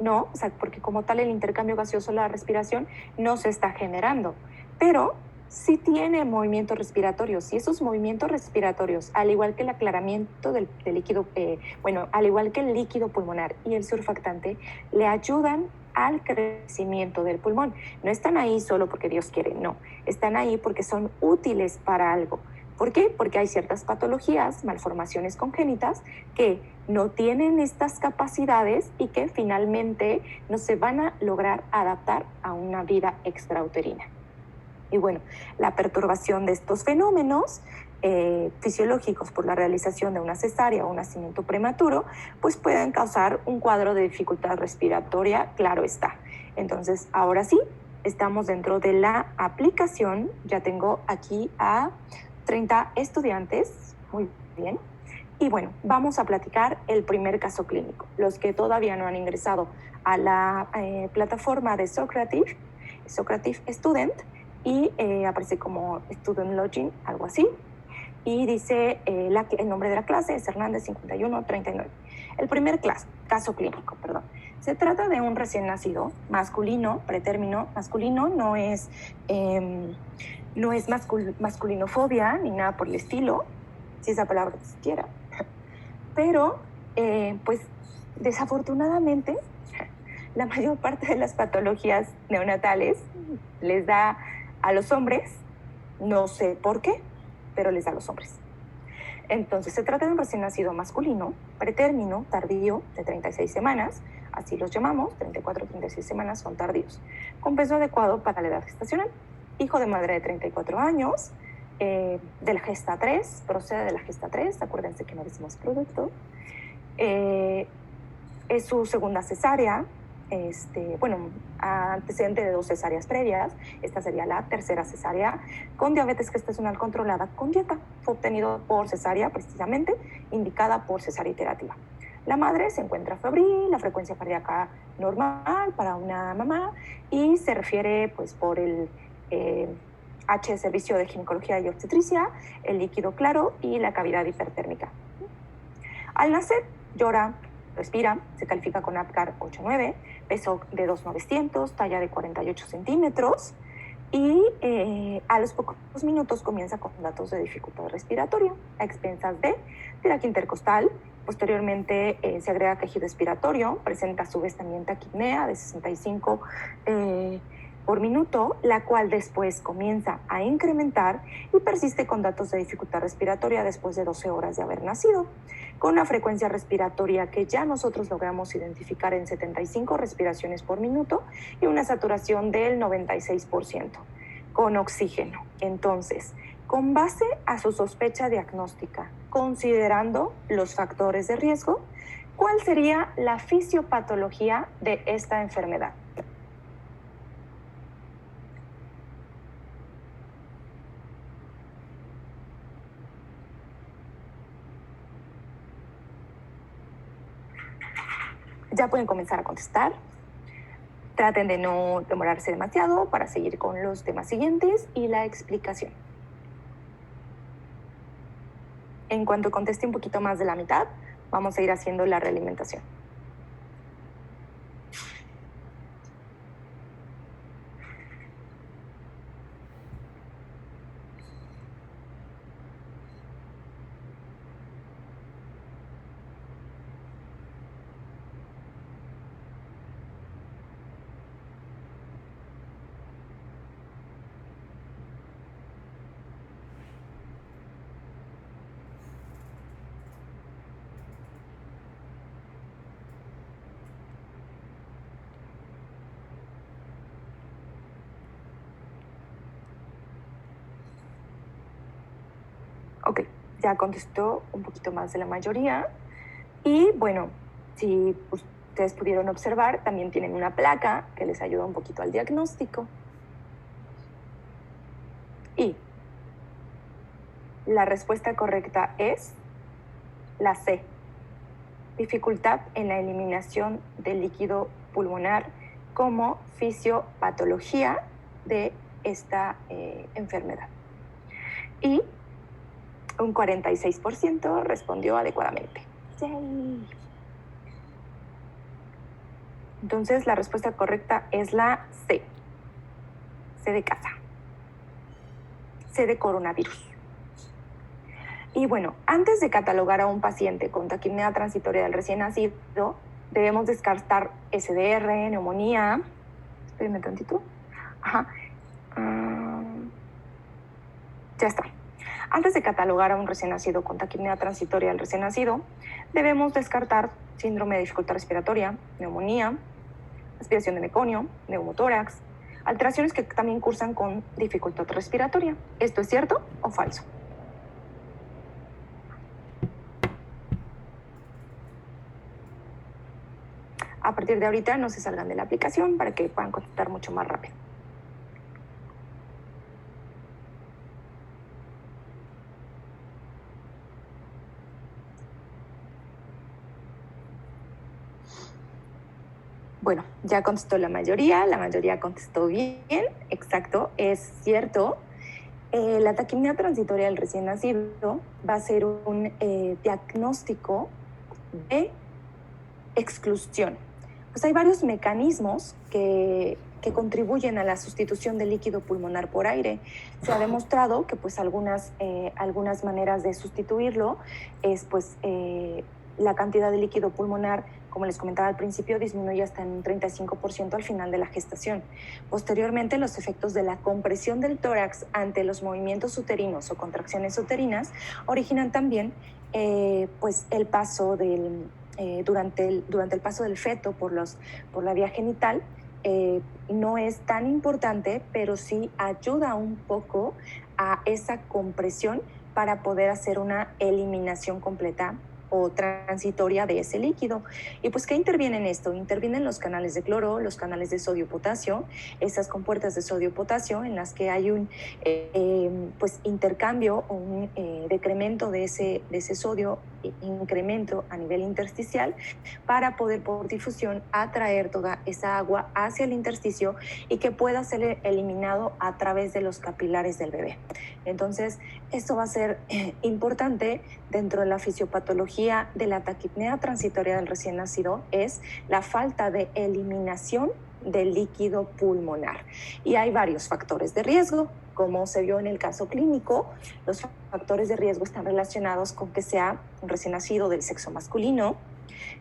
S1: no. O sea, porque como tal el intercambio gaseoso, la respiración, no se está generando. Pero sí tiene movimientos respiratorios, y esos movimientos respiratorios, al igual que el aclaramiento del líquido, al igual que el líquido pulmonar y el surfactante, le ayudan al crecimiento del pulmón. No están ahí solo porque Dios quiere, no. Están ahí porque son útiles para algo. ¿Por qué? Porque hay ciertas patologías, malformaciones congénitas, que no tienen estas capacidades y que finalmente no se van a lograr adaptar a una vida extrauterina. Y bueno, la perturbación de estos fenómenos fisiológicos por la realización de una cesárea o un nacimiento prematuro, pues pueden causar un cuadro de dificultad respiratoria, claro está. Entonces, ahora sí, estamos dentro de la aplicación. Ya tengo aquí a 30 estudiantes, muy bien. Y bueno, vamos a platicar el primer caso clínico. Los que todavía no han ingresado a la plataforma de Socrative, Socrative Student, y aparece como Student Lodging, algo así. Y dice el nombre de la clase es Hernández 5139. El primer caso clínico, perdón. Se trata de un recién nacido masculino, pretérmino masculino, no es masculinofobia ni nada por el estilo, si esa palabra existiera. Pero, pues, desafortunadamente, la mayor parte de las patologías neonatales les da a los hombres, no sé por qué, pero les da a los hombres. Entonces, se trata de un recién nacido masculino, pretérmino, tardío, de 36 semanas, así los llamamos, 34 o 36 semanas son tardíos, con peso adecuado para la edad gestacional, hijo de madre de 34 años, de la gesta 3, procede de la gesta 3, acuérdense que no decimos producto, es su segunda cesárea, antecedente de 2 cesáreas previas, esta sería la tercera cesárea, con diabetes gestacional controlada con dieta, fue obtenido por cesárea precisamente, indicada por cesárea iterativa. La madre se encuentra febril, la frecuencia cardíaca normal para una mamá y se refiere pues por el H, servicio de ginecología y obstetricia, el líquido claro y la cavidad hipertérmica. Al nacer llora, respira, se califica con APGAR 8-9, peso de 2,900, talla de 48 centímetros y a los pocos minutos comienza con datos de dificultad respiratoria a expensas de tiraquia intercostal. Posteriormente se agrega quejido expiratorio, presenta a su vez también taquipnea de 65 por minuto, la cual después comienza a incrementar y persiste con datos de dificultad respiratoria después de 12 horas de haber nacido, con una frecuencia respiratoria que ya nosotros logramos identificar en 75 respiraciones por minuto y una saturación del 96% con oxígeno. Entonces, con base a su sospecha diagnóstica, considerando los factores de riesgo, ¿cuál sería la fisiopatología de esta enfermedad? Ya pueden comenzar a contestar. Traten de no demorarse demasiado para seguir con los temas siguientes y la explicación. En cuanto conteste un poquito más de la mitad, vamos a ir haciendo la realimentación. Ok, ya contestó un poquito más de la mayoría. Y bueno, si ustedes pudieron observar, también tienen una placa que les ayuda un poquito al diagnóstico. Y la respuesta correcta es la C. Dificultad en la eliminación del líquido pulmonar como fisiopatología de esta enfermedad. Y un 46% respondió adecuadamente. ¡Yay! Entonces, la respuesta correcta es la C. C de casa. C de coronavirus. Y bueno, antes de catalogar a un paciente con taquipnea transitoria del recién nacido, debemos descartar SDR, neumonía. Espérenme tantito. Ajá. Ya está. Antes de catalogar a un recién nacido con taquipnea transitoria del recién nacido, debemos descartar síndrome de dificultad respiratoria, neumonía, aspiración de meconio, neumotórax, alteraciones que también cursan con dificultad respiratoria. ¿Esto es cierto o falso? A partir de ahorita no se salgan de la aplicación para que puedan contestar mucho más rápido. bueno, ya contestó la mayoría contestó bien, exacto, es cierto. La taquimia transitoria del recién nacido va a ser un diagnóstico de exclusión. Pues hay varios mecanismos que contribuyen a la sustitución del líquido pulmonar por aire. Se ha demostrado que pues algunas maneras de sustituirlo es pues la cantidad de líquido pulmonar, como les comentaba al principio, disminuye hasta en un 35% al final de la gestación. Posteriormente, los efectos de la compresión del tórax ante los movimientos uterinos o contracciones uterinas originan también pues el paso durante el paso del feto por la vía genital. No es tan importante, pero sí ayuda un poco a esa compresión para poder hacer una eliminación completa o transitoria de ese líquido. Y pues, ¿qué interviene en esto? Intervienen los canales de cloro, los canales de sodio-potasio, esas compuertas de sodio-potasio en las que hay un pues intercambio o un decremento de ese sodio, incremento a nivel intersticial, para poder por difusión atraer toda esa agua hacia el intersticio y que pueda ser eliminado a través de los capilares del bebé. Entonces, esto va a ser importante dentro de la fisiopatología de la taquipnea transitoria del recién nacido, es la falta de eliminación del líquido pulmonar. Y hay varios factores de riesgo. Como se vio en el caso clínico, los factores de riesgo están relacionados con que sea un recién nacido del sexo masculino,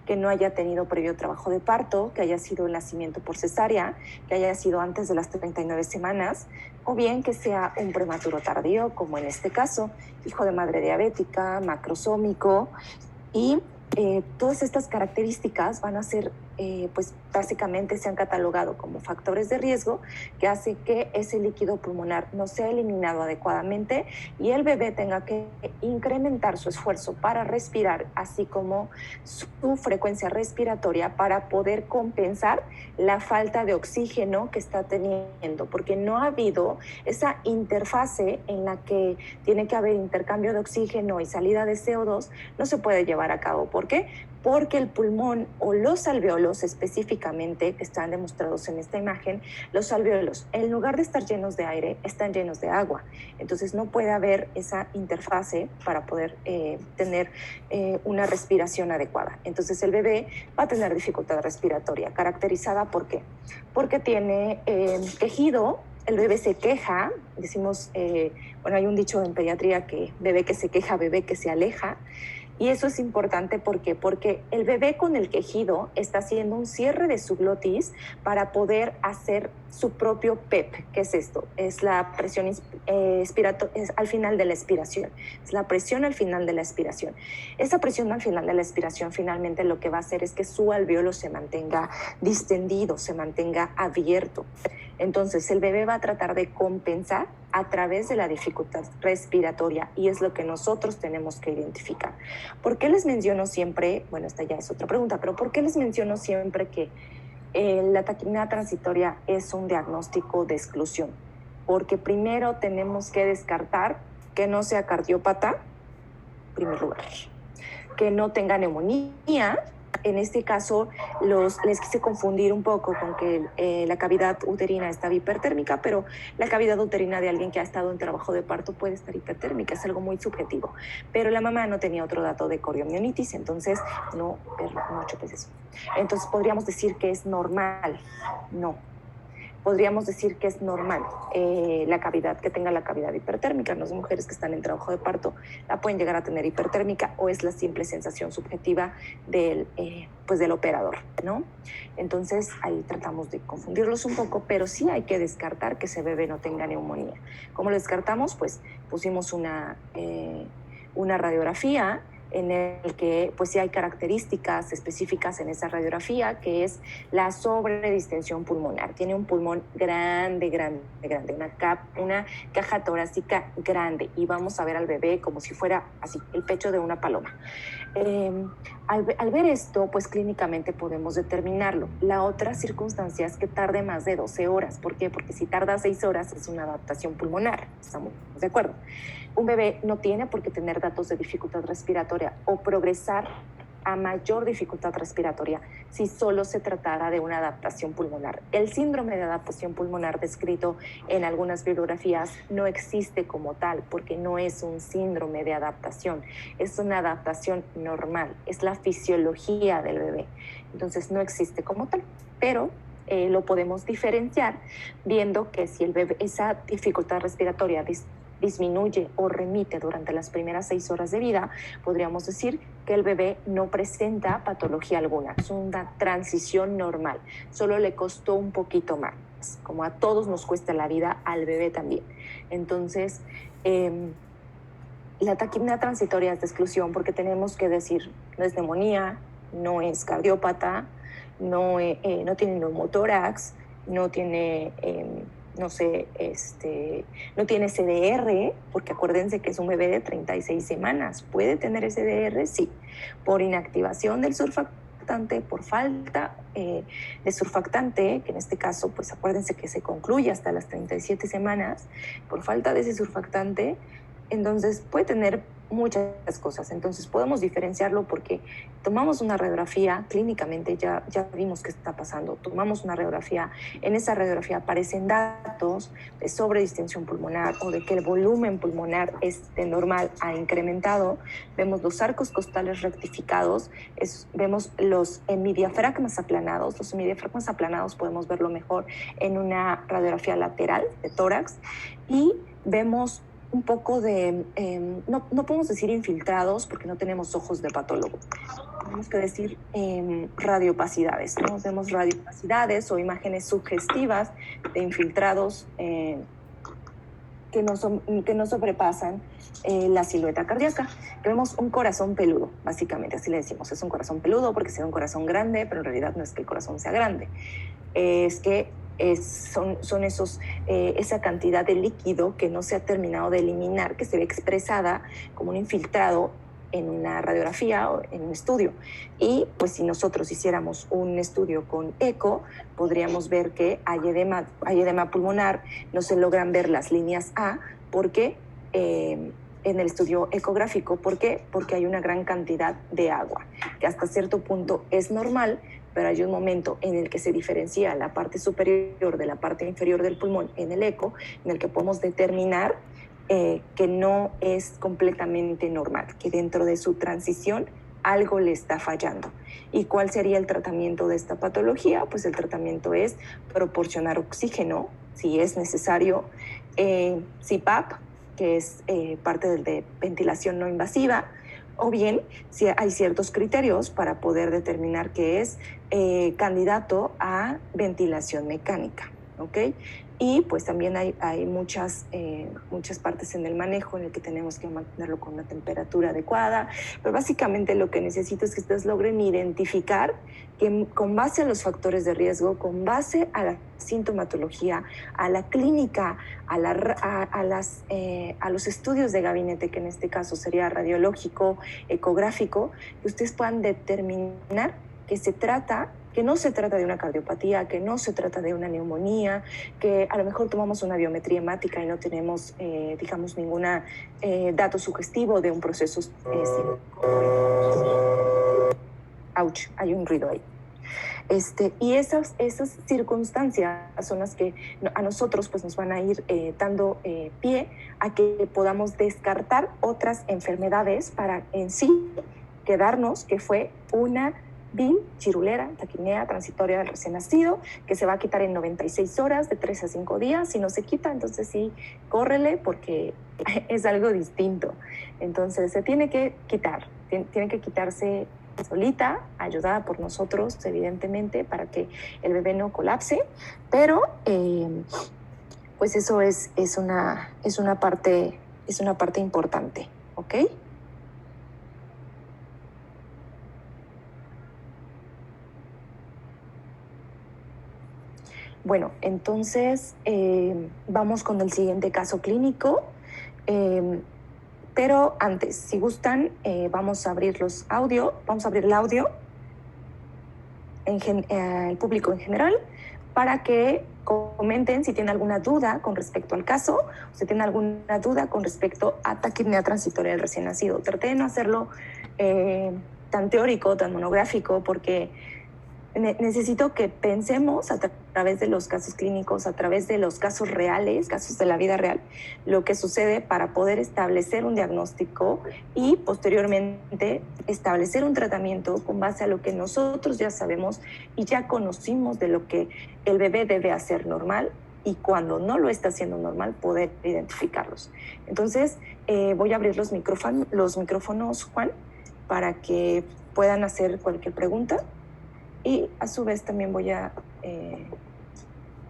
S1: que no haya tenido previo trabajo de parto, que haya sido el nacimiento por cesárea, que haya sido antes de las 39 semanas, o bien que sea un prematuro tardío, como en este caso, hijo de madre diabética, macrosómico, y todas estas características van a ser, pues básicamente se han catalogado como factores de riesgo que hace que ese líquido pulmonar no sea eliminado adecuadamente y el bebé tenga que incrementar su esfuerzo para respirar, así como su frecuencia respiratoria, para poder compensar la falta de oxígeno que está teniendo, porque no ha habido esa interfase en la que tiene que haber intercambio de oxígeno y salida de CO2, no se puede llevar a cabo. ¿Por qué? Porque el pulmón o los alvéolos específicamente, que están demostrados en esta imagen, los alvéolos, en lugar de estar llenos de aire, están llenos de agua. Entonces no puede haber esa interfase para poder tener una respiración adecuada. Entonces el bebé va a tener dificultad respiratoria, caracterizada ¿por qué? Porque tiene quejido. El bebé se queja, decimos, bueno, hay un dicho en pediatría que bebé que se queja, bebé que se aleja. Y eso es importante, ¿por qué? Porque el bebé con el quejido está haciendo un cierre de su glotis para poder hacer su propio PEP. ¿Qué es esto? Es la presión es al final de la expiración. Es la presión al final de la expiración. Esa presión al final de la expiración finalmente lo que va a hacer es que su alvéolo se mantenga distendido, se mantenga abierto. Entonces el bebé va a tratar de compensar a través de la dificultad respiratoria y es lo que nosotros tenemos que identificar. ¿Por qué les menciono siempre, bueno, esta ya es otra pregunta, pero por qué les menciono siempre que la taquipnea transitoria es un diagnóstico de exclusión? Porque primero tenemos que descartar que no sea cardiópata, en primer lugar, que no tenga neumonía. En este caso, les quise confundir un poco con que la cavidad uterina estaba hipertérmica, pero la cavidad uterina de alguien que ha estado en trabajo de parto puede estar hipertérmica, es algo muy subjetivo. Pero la mamá no tenía otro dato de coriomionitis, entonces no chupes eso. Entonces podríamos decir que es normal, no. Podríamos decir que es normal la cavidad, que tenga la cavidad hipertérmica. Las mujeres que están en trabajo de parto la pueden llegar a tener hipertérmica o es la simple sensación subjetiva del operador, ¿no? Entonces ahí tratamos de confundirlos un poco, pero sí hay que descartar que ese bebé no tenga neumonía. ¿Cómo lo descartamos? Pues pusimos una radiografía en el que pues sí hay características específicas en esa radiografía, que es la sobredistensión pulmonar. Tiene un pulmón grande, una caja torácica grande, y vamos a ver al bebé como si fuera así, el pecho de una paloma. Al ver esto, pues clínicamente podemos determinarlo. La otra circunstancia es que tarde más de 12 horas. ¿Por qué? Porque si tarda 6 horas es una adaptación pulmonar. ¿Estamos de acuerdo? Un bebé no tiene por qué tener datos de dificultad respiratoria o progresar a mayor dificultad respiratoria si solo se tratara de una adaptación pulmonar. El síndrome de adaptación pulmonar descrito en algunas bibliografías no existe como tal porque no es un síndrome de adaptación, es una adaptación normal, es la fisiología del bebé. Entonces no existe como tal, pero lo podemos diferenciar viendo que si el bebé, esa dificultad respiratoria disminuye o remite durante las primeras 6 horas de vida, podríamos decir que el bebé no presenta patología alguna, es una transición normal, solo le costó un poquito más, como a todos nos cuesta la vida, al bebé también. Entonces, la taquipnea transitoria es de exclusión porque tenemos que decir, no es neumonía, no es cardiópata, no tiene neumotórax, no tiene... no sé, no tiene SDR, porque acuérdense que es un bebé de 36 semanas. ¿Puede tener SDR? Sí. Por inactivación del surfactante, por falta de surfactante, que en este caso, pues acuérdense que se concluye hasta las 37 semanas, por falta de ese surfactante, entonces puede tener muchas cosas. Entonces podemos diferenciarlo porque tomamos una radiografía, clínicamente ya vimos qué está pasando, tomamos una radiografía, en esa radiografía aparecen datos de sobredistensión pulmonar o de que el volumen pulmonar es de normal a incrementado, vemos los arcos costales rectificados, vemos los hemidiafragmas aplanados. Los hemidiafragmas aplanados podemos verlo mejor en una radiografía lateral de tórax y vemos un poco de, no podemos decir infiltrados porque no tenemos ojos de patólogo, tenemos que decir radiopacidades, ¿no? Vemos radiopacidades o imágenes sugestivas de infiltrados que no sobrepasan la silueta cardíaca. Vemos un corazón peludo, básicamente, así le decimos, es un corazón peludo porque se ve un corazón grande, pero en realidad no es que el corazón sea grande, es que son esa cantidad de líquido que no se ha terminado de eliminar, que se ve expresada como un infiltrado en una radiografía o en un estudio. Y pues si nosotros hiciéramos un estudio con eco, podríamos ver que hay edema pulmonar, no se logran ver las líneas A, porque en el estudio ecográfico, ¿por qué? Porque hay una gran cantidad de agua, que hasta cierto punto es normal, pero hay un momento en el que se diferencia la parte superior de la parte inferior del pulmón en el eco, en el que podemos determinar que no es completamente normal, que dentro de su transición algo le está fallando. ¿Y cuál sería el tratamiento de esta patología? Pues el tratamiento es proporcionar oxígeno, si es necesario, CPAP, que es parte de ventilación no invasiva, o bien si hay ciertos criterios para poder determinar que es candidato a ventilación mecánica, ¿ok? Y pues también hay muchas partes en el manejo en el que tenemos que mantenerlo con una temperatura adecuada, pero básicamente lo que necesito es que ustedes logren identificar que con base a los factores de riesgo, con base a la sintomatología, a la clínica, a los estudios de gabinete, que en este caso sería radiológico, ecográfico, que ustedes puedan determinar que no se trata de una cardiopatía, que no se trata de una neumonía, que a lo mejor tomamos una biometría hemática y no tenemos, digamos, ningún dato sugestivo de un proceso. Ouch, hay un ruido ahí. Y esas circunstancias son las que a nosotros pues, nos van a ir dando pie a que podamos descartar otras enfermedades para en sí quedarnos que fue una chirulera, taquipnea transitoria del recién nacido, que se va a quitar en 96 horas, de 3 a 5 días. Si no se quita, entonces sí, córrele porque es algo distinto. Entonces se tiene que quitar, tiene que quitarse solita, ayudada por nosotros, evidentemente, para que el bebé no colapse, pero pues eso es una parte importante, ¿ok? Bueno, entonces vamos con el siguiente caso clínico, pero antes, si gustan, vamos a abrir el audio el público en general para que comenten si tienen alguna duda con respecto al caso o si tienen alguna duda con respecto a taquipnea transitoria del recién nacido. Traté de no hacerlo tan teórico, tan monográfico, porque necesito que pensemos a través de los casos clínicos, a través de los casos reales, casos de la vida real, lo que sucede para poder establecer un diagnóstico y posteriormente establecer un tratamiento con base a lo que nosotros ya sabemos y ya conocimos de lo que el bebé debe hacer normal, y cuando no lo está haciendo normal, poder identificarlos. Entonces, voy a abrir los micrófonos, Juan, para que puedan hacer cualquier pregunta. Y a su vez también voy a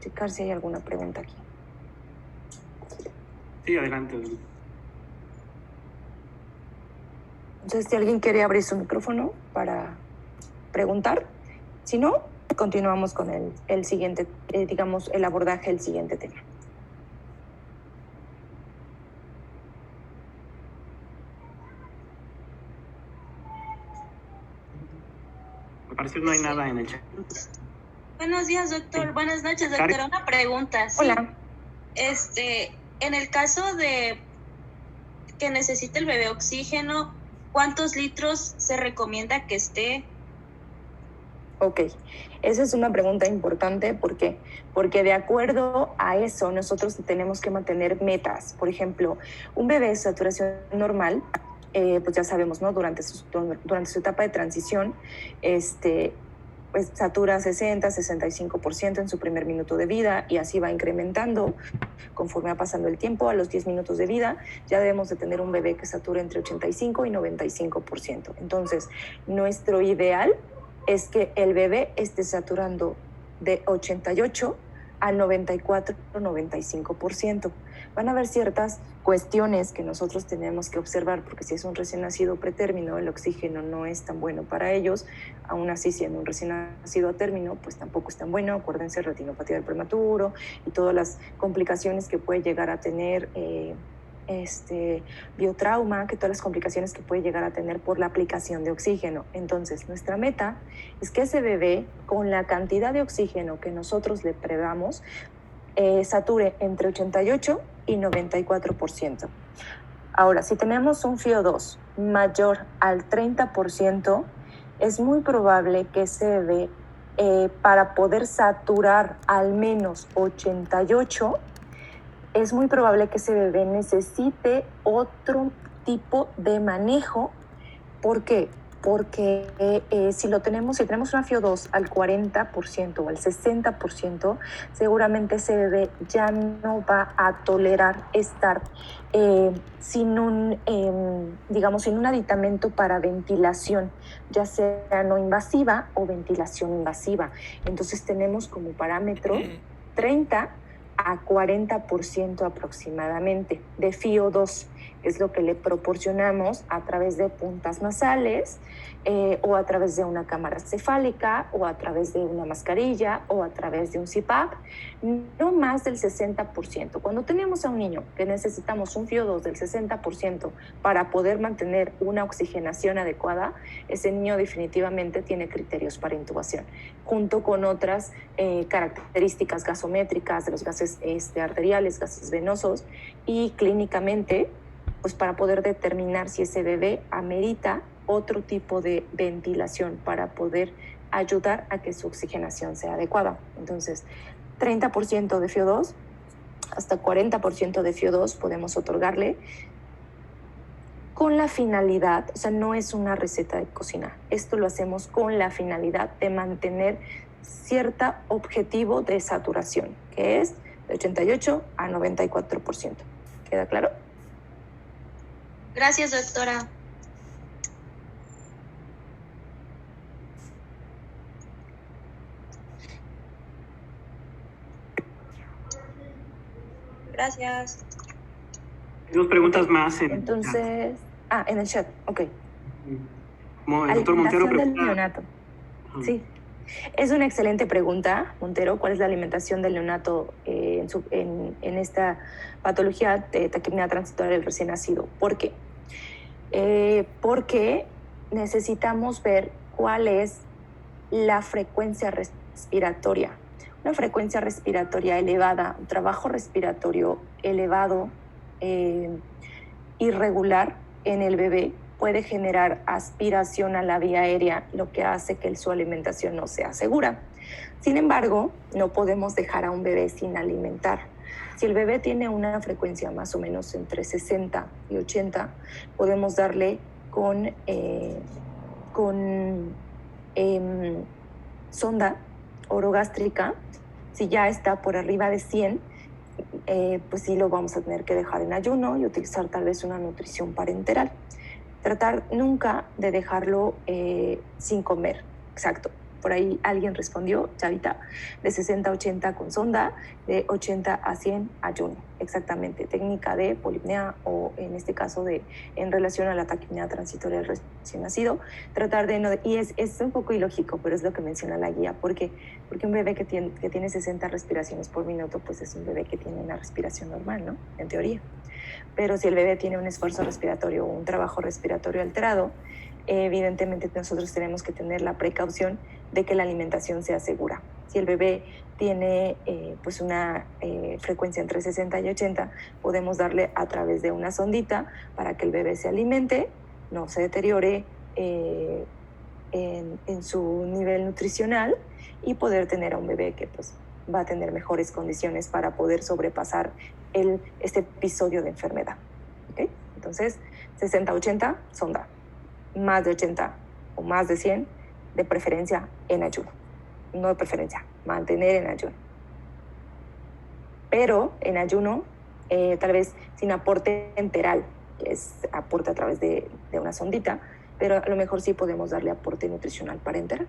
S1: checar si hay alguna pregunta aquí.
S2: Sí, adelante.
S1: Entonces, si alguien quiere abrir su micrófono para preguntar, si no, continuamos con el siguiente, digamos, el abordaje del siguiente tema.
S2: Al parecer no hay nada en el chat.
S3: Buenos días, doctor.
S2: Sí.
S3: Buenas noches, doctora. Una pregunta. ¿Sí?
S1: Hola.
S3: En el caso de que necesite el bebé oxígeno, ¿cuántos litros se recomienda que esté?
S1: Ok, esa es una pregunta importante. ¿Por qué? Porque de acuerdo a eso nosotros tenemos que mantener metas. Por ejemplo, un bebé de saturación normal, pues ya sabemos, ¿no? Durante su etapa de transición, pues satura 60-65% en su primer minuto de vida, y así va incrementando conforme va pasando el tiempo. A los 10 minutos de vida ya debemos de tener un bebé que sature entre 85 y 95%. Entonces, nuestro ideal es que el bebé esté saturando de 88 a 94-95%. Van a haber ciertas cuestiones que nosotros tenemos que observar, porque si es un recién nacido pretérmino, el oxígeno no es tan bueno para ellos. Aún así, siendo un recién nacido a término, pues tampoco es tan bueno. Acuérdense, retinopatía del prematuro y todas las complicaciones que puede llegar a tener biotrauma, que todas las complicaciones que puede llegar a tener por la aplicación de oxígeno. Entonces, nuestra meta es que ese bebé, con la cantidad de oxígeno que nosotros le prevamos, sature entre 88 y 94%. Ahora, si tenemos un FiO2 mayor al 30%, es muy probable que ese bebé, para poder saturar al menos 88, es muy probable que ese bebé necesite otro tipo de manejo. ¿Por qué? Porque si tenemos una FiO2 al 40% o al 60%, seguramente ese bebé ya no va a tolerar estar sin un aditamento para ventilación, ya sea no invasiva o ventilación invasiva. Entonces tenemos como parámetro 30 a 40% aproximadamente de FiO2. Es lo que le proporcionamos a través de puntas nasales, o a través de una cámara cefálica, o a través de una mascarilla, o a través de un CPAP, no más del 60%. Cuando tenemos a un niño que necesitamos un FiO2 del 60% para poder mantener una oxigenación adecuada, ese niño definitivamente tiene criterios para intubación, junto con otras características gasométricas de los gases arteriales, gases venosos, y clínicamente, pues para poder determinar si ese bebé amerita otro tipo de ventilación para poder ayudar a que su oxigenación sea adecuada. Entonces, 30% de FiO2 hasta 40% de FiO2 podemos otorgarle, con la finalidad, o sea, no es una receta de cocina. Esto lo hacemos con la finalidad de mantener cierto objetivo de saturación, que es de 88 a 94%. ¿Queda claro?
S3: Gracias, doctora. Gracias.
S2: Hay dos preguntas más en
S1: Entonces,
S2: el chat.
S1: En el chat, ok.
S2: Como el doctor Montero
S1: Alimentación
S2: pregunta.
S1: del neonato. Sí. Es una excelente pregunta, Montero. ¿Cuál es la alimentación del neonato en esta patología de taquipnea transitoria del recién nacido? ¿Por qué? Porque necesitamos ver cuál es la frecuencia respiratoria. Una frecuencia respiratoria elevada, un trabajo respiratorio elevado, irregular en el bebé, puede generar aspiración a la vía aérea, lo que hace que su alimentación no sea segura. Sin embargo, no podemos dejar a un bebé sin alimentar. Si el bebé tiene una frecuencia más o menos entre 60 y 80, podemos darle con sonda orogástrica. Si ya está por arriba de 100, pues sí lo vamos a tener que dejar en ayuno y utilizar tal vez una nutrición parenteral. Tratar nunca de dejarlo sin comer. Exacto. Por ahí alguien respondió, Chavita, de 60 a 80 con sonda, de 80 a 100 ayuno. Exactamente. Técnica de polipnea o en este caso en relación a la taquipnea transitoria del recién nacido. Tratar de no... Y es un poco ilógico, pero es lo que menciona la guía. Porque un bebé que tiene 60 respiraciones por minuto, pues es un bebé que tiene una respiración normal, ¿no? En teoría. Pero si el bebé tiene un esfuerzo respiratorio o un trabajo respiratorio alterado, evidentemente nosotros tenemos que tener la precaución de que la alimentación sea segura. Si el bebé tiene pues una frecuencia entre 60 y 80, podemos darle a través de una sondita para que el bebé se alimente, no se deteriore en su nivel nutricional y poder tener a un bebé que pues va a tener mejores condiciones para poder sobrepasar este episodio de enfermedad. ¿Okay? Entonces, 60-80, sonda. Más de 80 o más de 100, de preferencia en ayuno. No de preferencia, mantener en ayuno. Pero en ayuno, tal vez sin aporte enteral, que es aporte a través de una sondita, pero a lo mejor sí podemos darle aporte nutricional parenteral.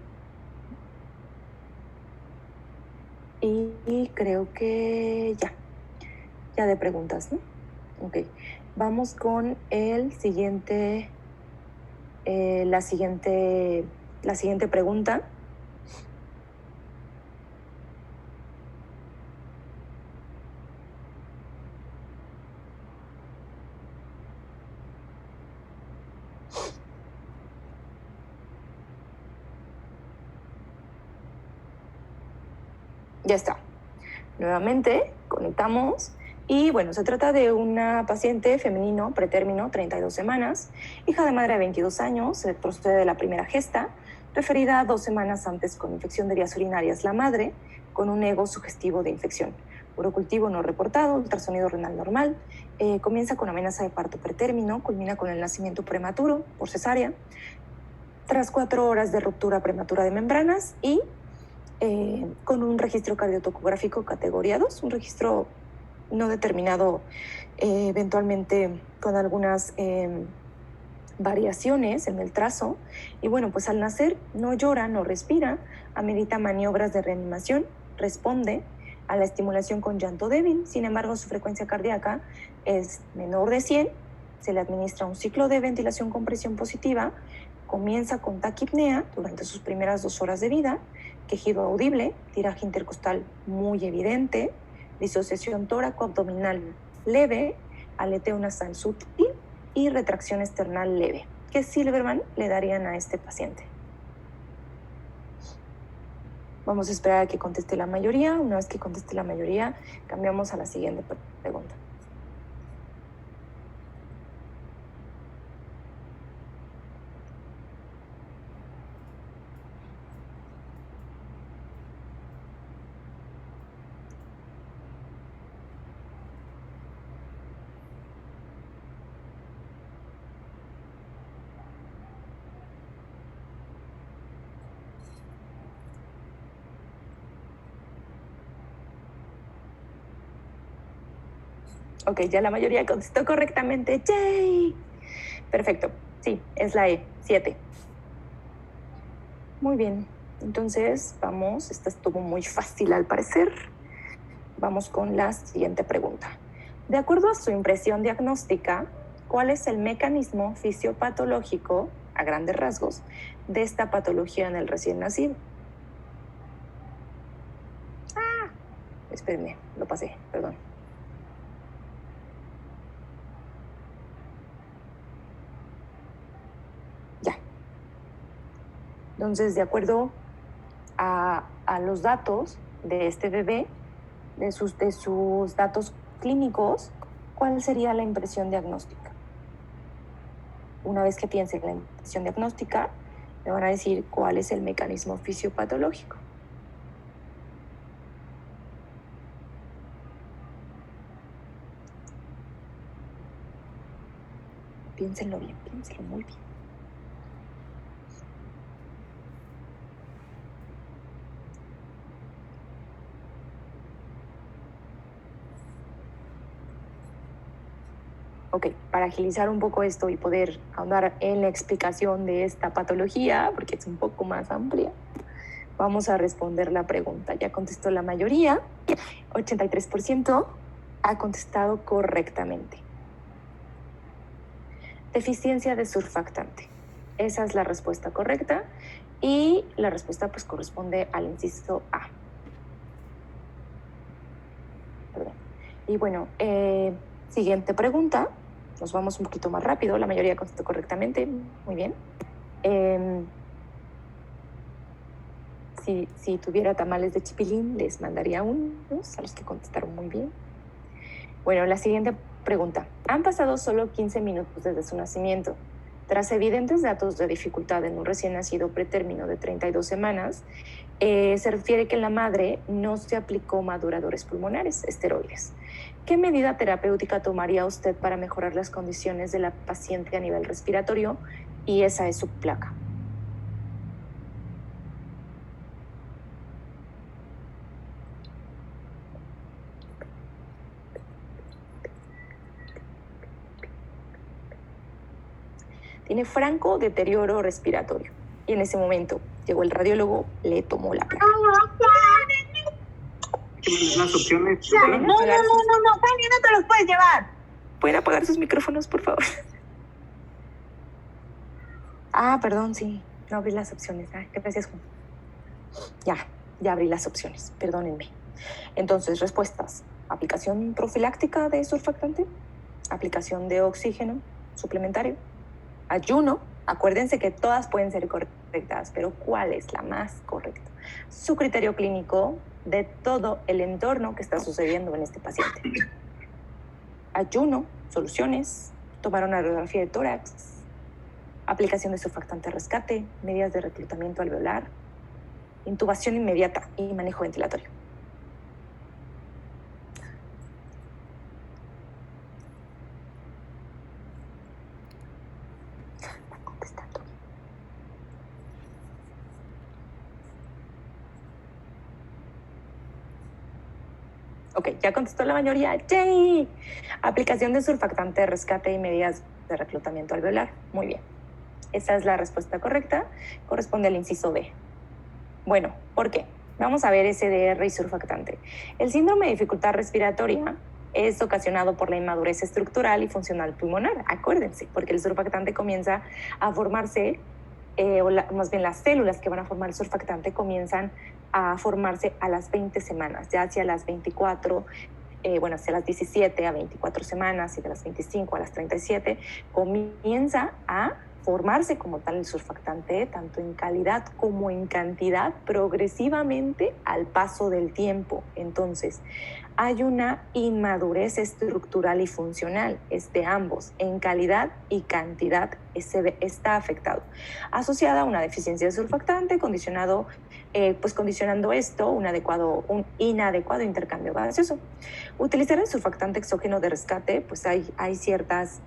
S1: Y creo que ya de preguntas, ¿no? Ok, vamos con el siguiente, la siguiente pregunta. Ya está. Nuevamente conectamos y bueno, se trata de una paciente femenino pretérmino, 32 semanas, hija de madre de 22 años, se procede de la primera gesta, referida 2 semanas antes con infección de vías urinarias la madre, con un ego sugestivo de infección. Urocultivo no reportado, ultrasonido renal normal, comienza con amenaza de parto pretérmino, culmina con el nacimiento prematuro por cesárea, tras 4 horas de ruptura prematura de membranas y con un registro cardiotocográfico categoría 2, un registro no determinado, eventualmente con algunas variaciones en el trazo. Y bueno, pues al nacer no llora, no respira, amerita maniobras de reanimación, responde a la estimulación con llanto débil. Sin embargo, su frecuencia cardíaca es menor de 100, se le administra un ciclo de ventilación con presión positiva, comienza con taquipnea durante sus primeras 2 horas de vida, quejido audible, tiraje intercostal muy evidente, disociación tóraco-abdominal leve, aleteo nasal sutil y retracción esternal leve. ¿Qué Silverman le darían a este paciente? Vamos a esperar a que conteste la mayoría. Una vez que conteste la mayoría, cambiamos a la siguiente pregunta. Ok, ya la mayoría contestó correctamente. ¡Yay! Perfecto. Sí, es la E, 7. Muy bien. Entonces, vamos. Esta estuvo muy fácil al parecer. Vamos con la siguiente pregunta. De acuerdo a su impresión diagnóstica, ¿cuál es el mecanismo fisiopatológico, a grandes rasgos, de esta patología en el recién nacido? Espérenme, lo pasé, perdón. Ya. Entonces, de acuerdo a los datos de este bebé, de sus datos clínicos, ¿cuál sería la impresión diagnóstica? una vez que piensen en la indicación diagnóstica, me van a decir cuál es el mecanismo fisiopatológico. Piénsenlo bien, piénsenlo muy bien. Ok, para agilizar un poco esto y poder ahondar en la explicación de esta patología, porque es un poco más amplia, vamos a responder la pregunta. Ya contestó la mayoría, 83% ha contestado correctamente. Deficiencia de surfactante. Esa es la respuesta correcta y la respuesta pues corresponde al inciso A. Perdón. Y bueno, siguiente pregunta. Nos vamos un poquito más rápido. La mayoría contestó correctamente. Muy bien. Si tuviera tamales de chipilín, les mandaría unos a los que contestaron muy bien. Bueno, la siguiente pregunta. Han pasado solo 15 minutos desde su nacimiento. Tras evidentes datos de dificultad en un recién nacido pretérmino de 32 semanas, se refiere que en la madre no se aplicó maduradores pulmonares, esteroides. ¿Qué medida terapéutica tomaría usted para mejorar las condiciones de la paciente a nivel respiratorio? Y esa es su placa. Tiene franco deterioro respiratorio. Y en ese momento llegó el radiólogo, le tomó la placa.
S2: Las opciones.
S3: No, Fanny, no te los puedes llevar.
S1: ¿Pueden apagar sus micrófonos, por favor? Perdón, sí. No abrí las opciones. Gracias, Juan. Ya abrí las opciones. Perdónenme. Entonces, respuestas. Aplicación profiláctica de surfactante. Aplicación de oxígeno suplementario. Ayuno. Acuérdense que todas pueden ser correctas, pero ¿cuál es la más correcta? Su criterio clínico de todo el entorno que está sucediendo en este paciente. Ayuno, soluciones, tomar una radiografía de tórax, aplicación de surfactante rescate, medidas de reclutamiento alveolar, intubación inmediata y manejo ventilatorio. Ok, ya contestó la mayoría. ¡Yay! Aplicación de surfactante de rescate y medidas de reclutamiento alveolar. Muy bien. Esa es la respuesta correcta. Corresponde al inciso B. Bueno, ¿por qué? Vamos a ver SDR y surfactante. El síndrome de dificultad respiratoria es ocasionado por la inmadurez estructural y funcional pulmonar. Acuérdense, porque el surfactante comienza a formarse, más bien las células que van a formar el surfactante comienzan a formarse a las 20 semanas, ya hacia las 24, hacia las 17 a 24 semanas y de las 25 a las 37, comienza a formarse como tal el surfactante, tanto en calidad como en cantidad, progresivamente al paso del tiempo. Entonces, hay una inmadurez estructural y funcional, es de ambos, en calidad y cantidad está afectado, asociada a una deficiencia de surfactante, condicionando esto, un inadecuado intercambio gaseoso. Utilizar el surfactante exógeno de rescate, pues hay ciertas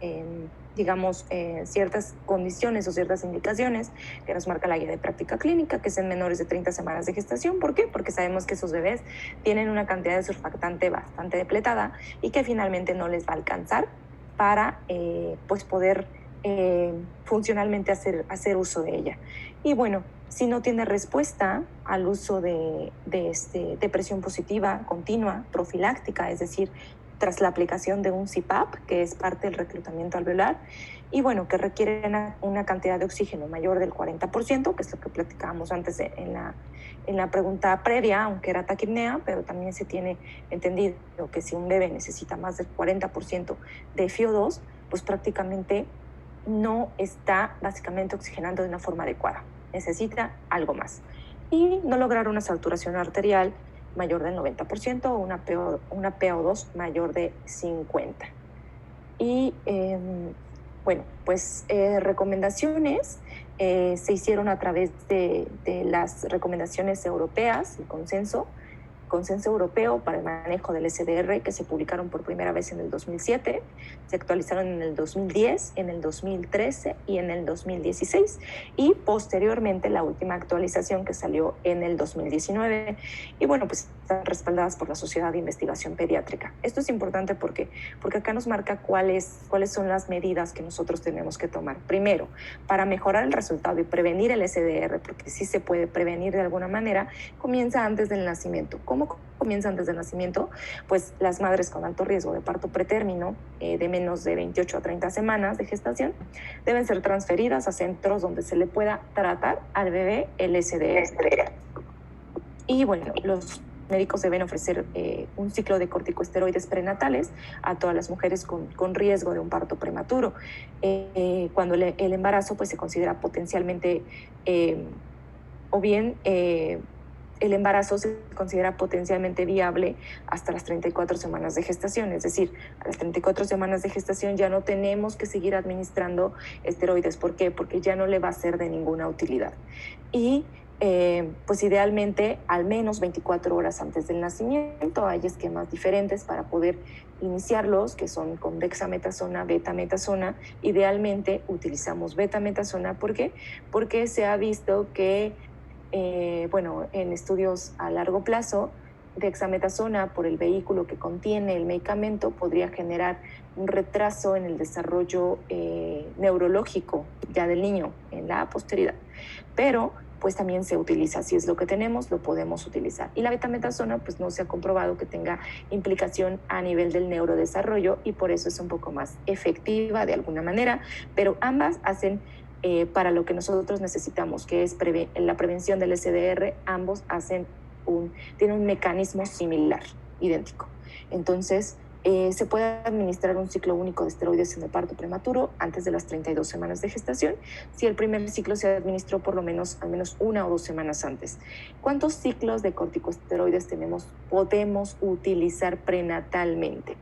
S1: ciertas condiciones o ciertas indicaciones que nos marca la guía de práctica clínica, que es en menores de 30 semanas de gestación. ¿Por qué? Porque sabemos que esos bebés tienen una cantidad de surfactante bastante depletada y que finalmente no les va a alcanzar para poder funcionalmente hacer uso de ella. Y bueno, si no tiene respuesta al uso de presión positiva continua, profiláctica, es decir, tras la aplicación de un CPAP, que es parte del reclutamiento alveolar, y bueno, que requiere una cantidad de oxígeno mayor del 40%, que es lo que platicábamos antes en la pregunta previa, aunque era taquipnea, pero también se tiene entendido que si un bebé necesita más del 40% de FiO2, pues prácticamente no está básicamente oxigenando de una forma adecuada. Necesita algo más. Y no lograr una saturación arterial mayor del 90% o una PO2 mayor de 50. Y Bueno, pues recomendaciones se hicieron a través de las recomendaciones europeas, el consenso europeo para el manejo del SDR, que se publicaron por primera vez en el 2007, se actualizaron en el 2010, en el 2013 y en el 2016, y posteriormente la última actualización que salió en el 2019, y bueno, pues están respaldadas por la Sociedad de Investigación Pediátrica. Esto es importante porque acá nos marca cuáles son las medidas que nosotros tenemos que tomar. Primero, para mejorar el resultado y prevenir el SDR, porque sí se puede prevenir de alguna manera, comienza antes del nacimiento. ¿Cómo comienza antes del nacimiento? Pues las madres con alto riesgo de parto pretérmino, de menos de 28 a 30 semanas de gestación, deben ser transferidas a centros donde se le pueda tratar al bebé el SDR. Y bueno, los médicos deben ofrecer un ciclo de corticosteroides prenatales a todas las mujeres con riesgo de un parto prematuro. Cuando el embarazo pues, se considera potencialmente, el embarazo se considera potencialmente viable hasta las 34 semanas de gestación. Es decir, a las 34 semanas de gestación ya no tenemos que seguir administrando esteroides. ¿Por qué? Porque ya no le va a ser de ninguna utilidad. Y pues idealmente al menos 24 horas antes del nacimiento hay esquemas diferentes para poder iniciarlos, que son con dexametasona, betametasona. Idealmente utilizamos betametasona. ¿Por qué? Porque se ha visto que en estudios a largo plazo, dexametasona, por el vehículo que contiene el medicamento, podría generar un retraso en el desarrollo neurológico ya del niño en la posteridad. Pero pues también se utiliza. Si es lo que tenemos, lo podemos utilizar. Y la betametasona, pues no se ha comprobado que tenga implicación a nivel del neurodesarrollo y por eso es un poco más efectiva de alguna manera, pero ambas hacen para lo que nosotros necesitamos, que es la prevención del SDR, ambos tienen un mecanismo similar, idéntico. Entonces, se puede administrar un ciclo único de esteroides en el parto prematuro antes de las 32 semanas de gestación, si el primer ciclo se administró por al menos 1 o 2 semanas antes. ¿Cuántos ciclos de corticosteroides podemos utilizar prenatalmente?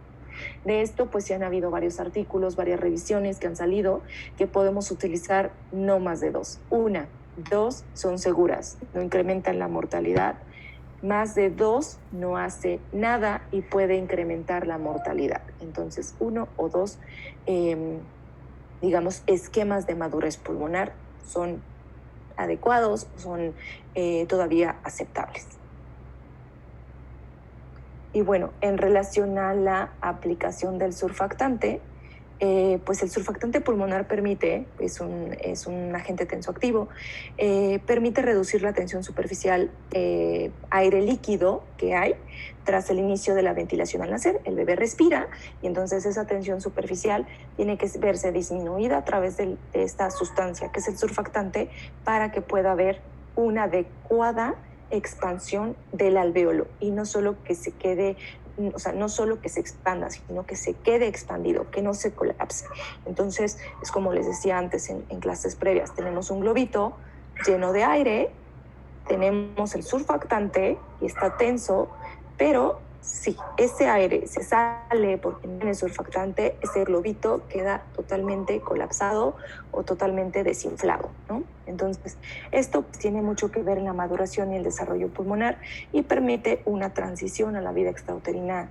S1: De esto, pues sí han habido varios artículos, varias revisiones que han salido, que podemos utilizar no más de 2. 2 son seguras, no incrementan la mortalidad. Más de 2 no hace nada y puede incrementar la mortalidad. Entonces, 1 o 2, esquemas de madurez pulmonar son adecuados, son todavía aceptables. Y bueno, en relación a la aplicación del surfactante, pues el surfactante pulmonar es un agente tensoactivo, permite reducir la tensión superficial aire líquido que hay tras el inicio de la ventilación al nacer. El bebé respira y entonces esa tensión superficial tiene que verse disminuida a través de esta sustancia que es el surfactante para que pueda haber una adecuada expansión del alvéolo y no solo que se quede, no solo que se expanda, sino que se quede expandido, que no se colapse. Entonces, es como les decía antes en clases previas, tenemos un globito lleno de aire, tenemos el surfactante y está tenso, pero si ese aire se sale porque no tiene surfactante, ese globito queda totalmente colapsado o totalmente desinflado, ¿no? Entonces, esto tiene mucho que ver en la maduración y el desarrollo pulmonar y permite una transición a la vida extrauterina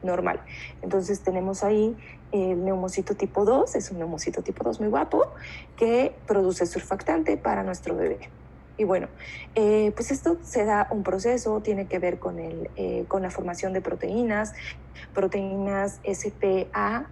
S1: normal. Entonces, tenemos ahí el neumocito tipo 2, es un neumocito tipo 2 muy guapo, que produce surfactante para nuestro bebé. Y bueno, pues esto se da un proceso, tiene que ver con la formación de proteínas SPA,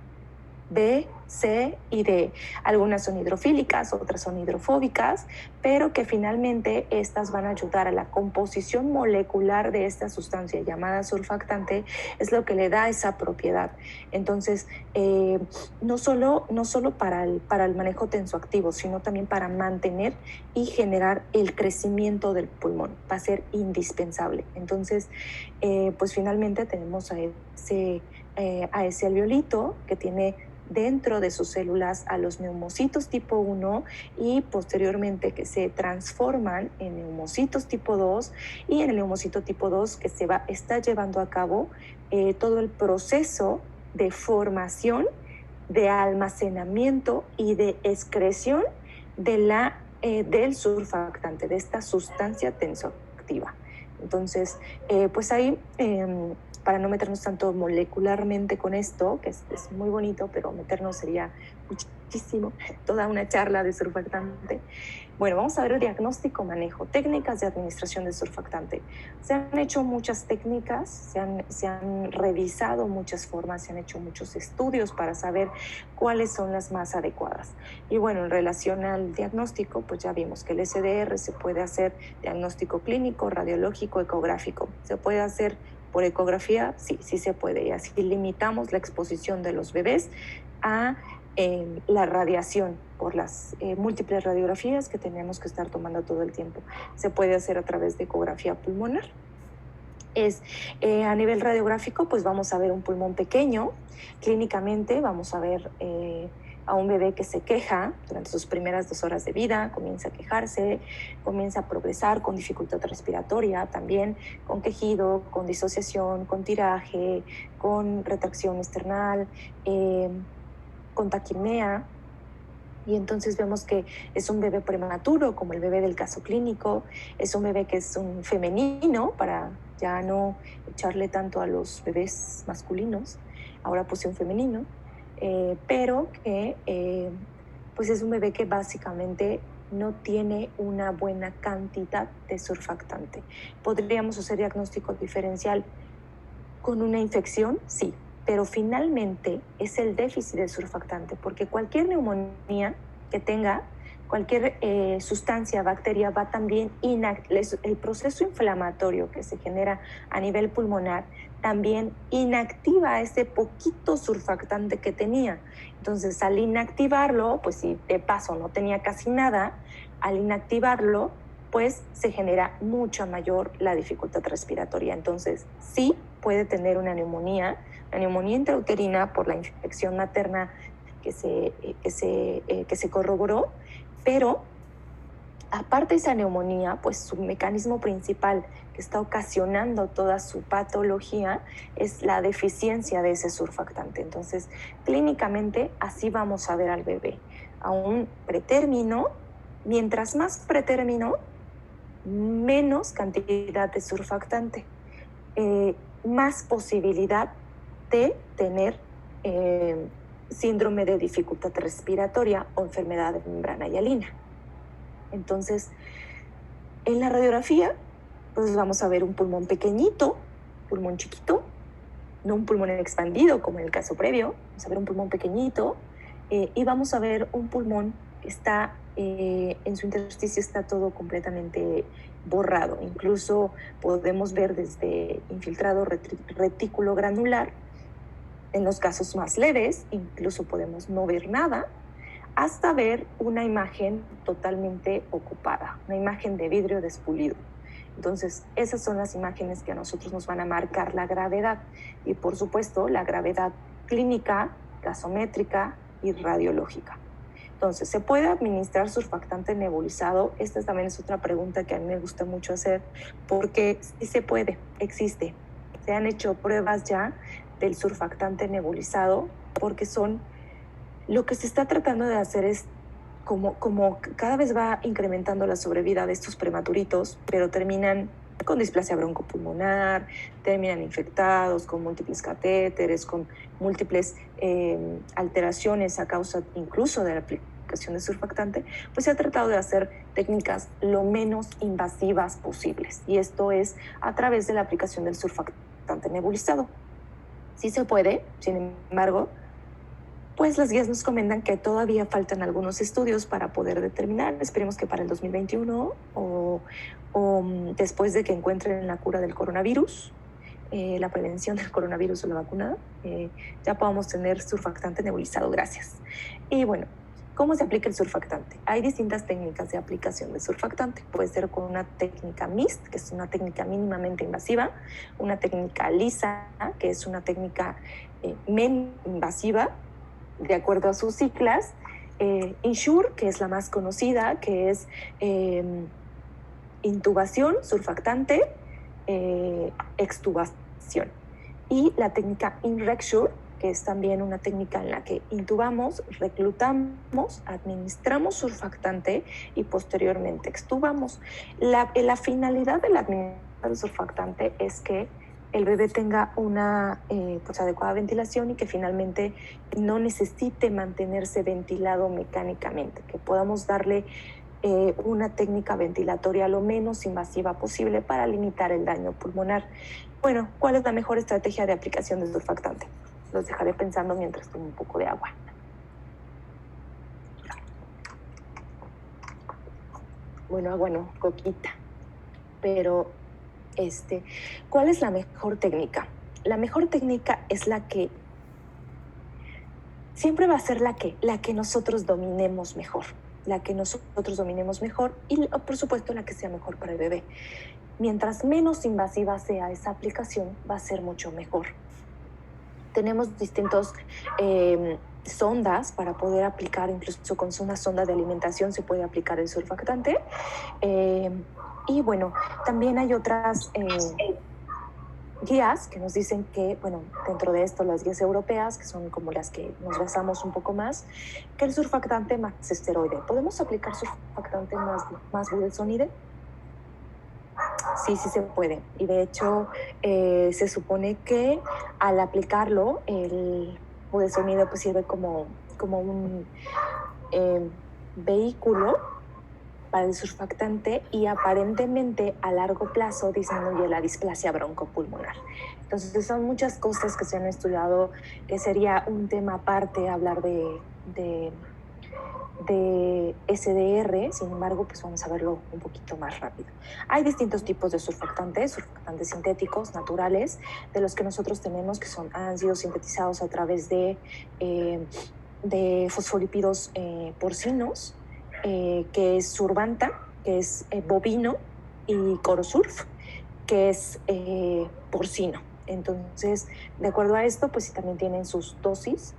S1: B, C y D. Algunas son hidrofílicas, otras son hidrofóbicas, pero que finalmente estas van a ayudar a la composición molecular de esta sustancia llamada surfactante, es lo que le da esa propiedad. Entonces, no solo para el manejo tensoactivo, sino también para mantener y generar el crecimiento del pulmón. Va a ser indispensable. Entonces, pues finalmente tenemos a ese alveolito que tiene dentro de sus células a los neumocitos tipo 1 y posteriormente que se transforman en neumocitos tipo 2 y en el neumocito tipo 2 que está llevando a cabo todo el proceso de formación de almacenamiento y de excreción del surfactante, de esta sustancia tensoactiva. Entonces, pues ahí, para no meternos tanto molecularmente con esto, que es muy bonito, pero meternos sería muchísimo, toda una charla de surfactante. Bueno, vamos a ver el diagnóstico, manejo, técnicas de administración de surfactante. Se han hecho muchas técnicas, se han revisado muchas formas, se han hecho muchos estudios para saber cuáles son las más adecuadas. Y bueno, en relación al diagnóstico, pues ya vimos que el SDR se puede hacer diagnóstico clínico, radiológico, ecográfico. ¿Se puede hacer por ecografía? Sí, sí se puede. Y así limitamos la exposición de los bebés a la radiación por las múltiples radiografías que tenemos que estar tomando todo el tiempo. Se puede hacer a través de ecografía pulmonar. A nivel radiográfico, pues vamos a ver un pulmón pequeño. Clínicamente vamos a ver a un bebé que se queja durante sus primeras 2 horas de vida, comienza a quejarse, comienza a progresar con dificultad respiratoria, también con quejido, con disociación, con tiraje, con retracción esternal, con taquipnea, y entonces vemos que es un bebé prematuro, como el bebé del caso clínico, es un bebé que es un femenino, para ya no echarle tanto a los bebés masculinos, ahora puse un femenino, pero que pues es un bebé que básicamente no tiene una buena cantidad de surfactante. ¿Podríamos hacer diagnóstico diferencial con una infección? Sí, pero finalmente es el déficit de surfactante, porque cualquier neumonía que tenga, cualquier sustancia, bacteria, va también el proceso inflamatorio que se genera a nivel pulmonar también inactiva ese poquito surfactante que tenía. Entonces, al inactivarlo, pues si de paso no tenía casi nada, al inactivarlo, pues se genera mucha mayor la dificultad respiratoria. Entonces, sí puede tener una neumonía intrauterina por la infección materna que se corroboró, pero aparte de esa neumonía, pues su mecanismo principal que está ocasionando toda su patología es la deficiencia de ese surfactante. Entonces, clínicamente así vamos a ver al bebé. A un pretérmino, mientras más pretérmino, menos cantidad de surfactante, más posibilidad de tener síndrome de dificultad respiratoria o enfermedad de membrana hialina. Entonces, en la radiografía, pues vamos a ver un pulmón pequeñito, pulmón chiquito, no un pulmón expandido como en el caso previo, vamos a ver un pulmón pequeñito y vamos a ver un pulmón que está, en su intersticio está todo completamente borrado. Incluso podemos ver desde infiltrado retículo granular, en los casos más leves, incluso podemos no ver nada, hasta ver una imagen totalmente ocupada, una imagen de vidrio despulido. Entonces, esas son las imágenes que a nosotros nos van a marcar la gravedad y, por supuesto, la gravedad clínica, gasométrica y radiológica. Entonces, ¿se puede administrar surfactante nebulizado? Esta también es otra pregunta que a mí me gusta mucho hacer, porque sí se puede, existe. Se han hecho pruebas ya del surfactante nebulizado, porque lo que se está tratando de hacer es como cada vez va incrementando la sobrevida de estos prematuritos, pero terminan con displasia broncopulmonar, terminan infectados, con múltiples catéteres, con múltiples alteraciones a causa incluso de la aplicación de surfactante, pues se ha tratado de hacer técnicas lo menos invasivas posibles, y esto es a través de la aplicación del surfactante nebulizado. Sí se puede, sin embargo, pues las guías nos comentan que todavía faltan algunos estudios para poder determinar, esperemos que para el 2021 o después de que encuentren la cura del coronavirus, la prevención del coronavirus o la vacuna, ya podamos tener surfactante nebulizado. Gracias. Y bueno, ¿cómo se aplica el surfactante? Hay distintas técnicas de aplicación de surfactante. Puede ser con una técnica MIST, que es una técnica mínimamente invasiva, una técnica LISA, que es una técnica menos invasiva, de acuerdo a sus siglas, INSURE, que es la más conocida, que es intubación, surfactante, extubación. Y la técnica INREXURE, que es también una técnica en la que intubamos, reclutamos, administramos surfactante y posteriormente extubamos. La finalidad de la administración del surfactante es que el bebé tenga una pues adecuada ventilación y que finalmente no necesite mantenerse ventilado mecánicamente, que podamos darle una técnica ventilatoria lo menos invasiva posible para limitar el daño pulmonar. Bueno, ¿cuál es la mejor estrategia de aplicación de surfactante? Los dejaré pensando mientras tomo un poco de agua. Bueno, agua no, coquita. Pero, ¿cuál es la mejor técnica? La mejor técnica es la que siempre va a ser la que nosotros dominemos mejor. La que nosotros dominemos mejor y, por supuesto, la que sea mejor para el bebé. Mientras menos invasiva sea esa aplicación, va a ser mucho mejor. Tenemos distintos sondas para poder aplicar, incluso con una sonda de alimentación se puede aplicar el surfactante. Y bueno, también hay otras guías que nos dicen que, bueno, dentro de esto las guías europeas, que son como las que nos basamos un poco más, que el surfactante más esteroide. ¿Podemos aplicar surfactante más budesonide? Sí, sí se puede. Y de hecho, se supone que al aplicarlo, el budesonide pues sirve como un vehículo para el surfactante y aparentemente a largo plazo disminuye la displasia broncopulmonar. Entonces son muchas cosas que se han estudiado, que sería un tema aparte hablar de SDR, sin embargo, pues vamos a verlo un poquito más rápido. Hay distintos tipos de surfactantes sintéticos, naturales, de los que nosotros tenemos, que han sido sintetizados a través de fosfolípidos porcinos, que es Survanta, que es bovino, y Corosurf, que es porcino. Entonces, de acuerdo a esto, pues sí también tienen sus dosis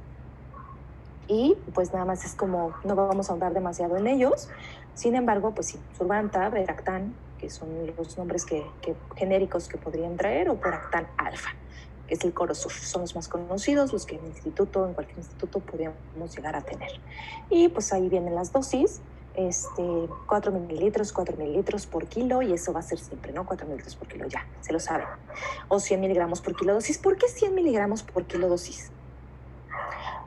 S1: y pues nada más es como, no vamos a ahondar demasiado en ellos. Sin embargo, pues sí, Survanta, Beractan, que son los nombres genéricos que podrían traer, o Beractan alfa, que es el Corosurf, son los más conocidos, los que en cualquier instituto podríamos llegar a tener. Y pues ahí vienen las dosis, 4 mililitros por kilo, y eso va a ser siempre, ¿no? 4 mililitros por kilo, ya, se lo saben. O 100 miligramos por kilo dosis. ¿Por qué 100 miligramos por kilo dosis?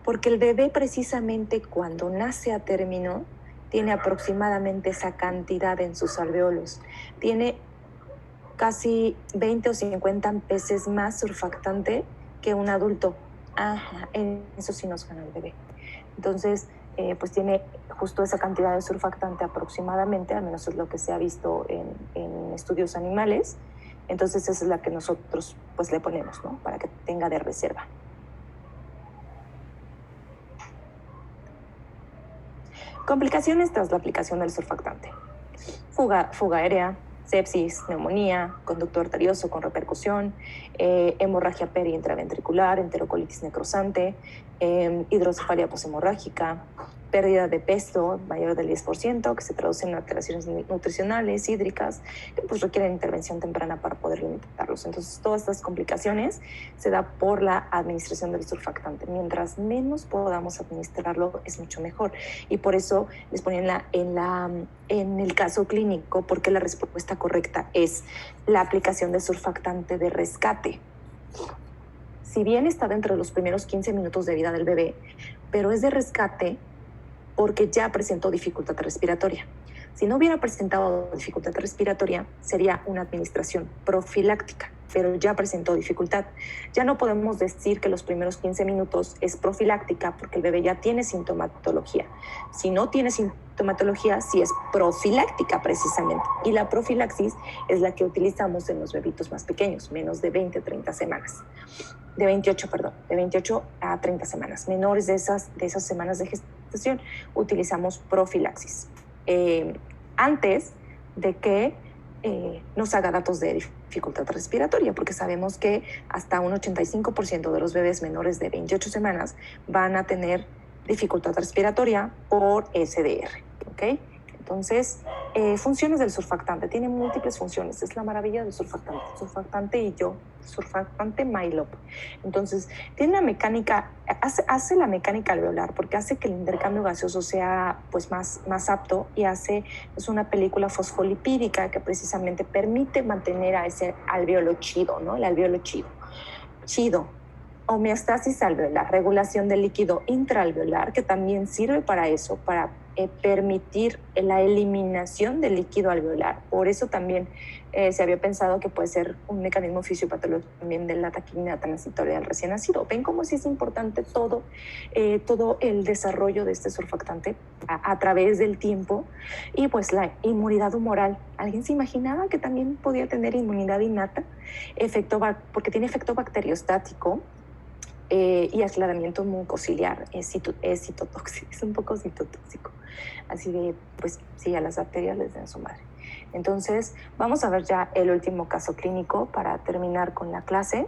S1: Porque el bebé precisamente cuando nace a término tiene aproximadamente esa cantidad en sus alveolos. Tiene casi 20 o 50 veces más surfactante que un adulto. Ajá, en eso sí nos gana el bebé. Entonces, pues tiene justo esa cantidad de surfactante aproximadamente, al menos es lo que se ha visto en estudios animales. Entonces esa es la que nosotros pues le ponemos, ¿no? Para que tenga de reserva. Complicaciones tras la aplicación del surfactante: fuga aérea, sepsis, neumonía, conducto arterioso con repercusión, hemorragia peri-intraventricular, enterocolitis necrosante, hidrocefalia poshemorrágica, pérdida de peso mayor del 10%, que se traduce en alteraciones nutricionales, hídricas, que pues requieren intervención temprana para poder limitarlos. Entonces, todas estas complicaciones se da por la administración del surfactante. Mientras menos podamos administrarlo, es mucho mejor. Y por eso les ponía en el caso clínico, porque la respuesta correcta es la aplicación de surfactante de rescate. Si bien está dentro de los primeros 15 minutos de vida del bebé, pero es de rescate porque ya presentó dificultad respiratoria. Si no hubiera presentado dificultad respiratoria, sería una administración profiláctica, pero ya presentó dificultad. Ya no podemos decir que los primeros 15 minutos es profiláctica porque el bebé ya tiene sintomatología. Si no tiene sintomatología, sí es profiláctica precisamente. Y la profilaxis es la que utilizamos en los bebitos más pequeños, menos de 20 a 30 semanas. De 28 a 30 semanas. Menores de esas semanas de gestación, utilizamos profilaxis. Antes de que nos haga datos de dificultad respiratoria, porque sabemos que hasta un 85% de los bebés menores de 28 semanas van a tener dificultad respiratoria por SDR, ¿ok? Entonces, funciones del surfactante. Tiene múltiples funciones. Es la maravilla del surfactante. Surfactante y yo. Surfactante MyLop. Entonces, tiene una mecánica, hace la mecánica alveolar porque hace que el intercambio gaseoso sea pues, más apto y es una película fosfolipídica que precisamente permite mantener a ese alveolo chido, ¿no? El alveolo chido. Chido. Homeostasis alveolar, regulación del líquido intraalveolar, que también sirve para eso, para permitir la eliminación del líquido alveolar. Por eso también se había pensado que puede ser un mecanismo fisiopatológico también de la taquimia transitoria del recién nacido. ¿Ven cómo sí es importante todo el desarrollo de este surfactante a través del tiempo? Y pues la inmunidad humoral. ¿Alguien se imaginaba que también podía tener inmunidad innata? Porque tiene efecto bacteriostático, y aclaramiento mucociliar, es citotóxico, es un poco citotóxico. Así de, pues sí, a las bacterias les den su madre. Entonces, vamos a ver ya el último caso clínico para terminar con la clase.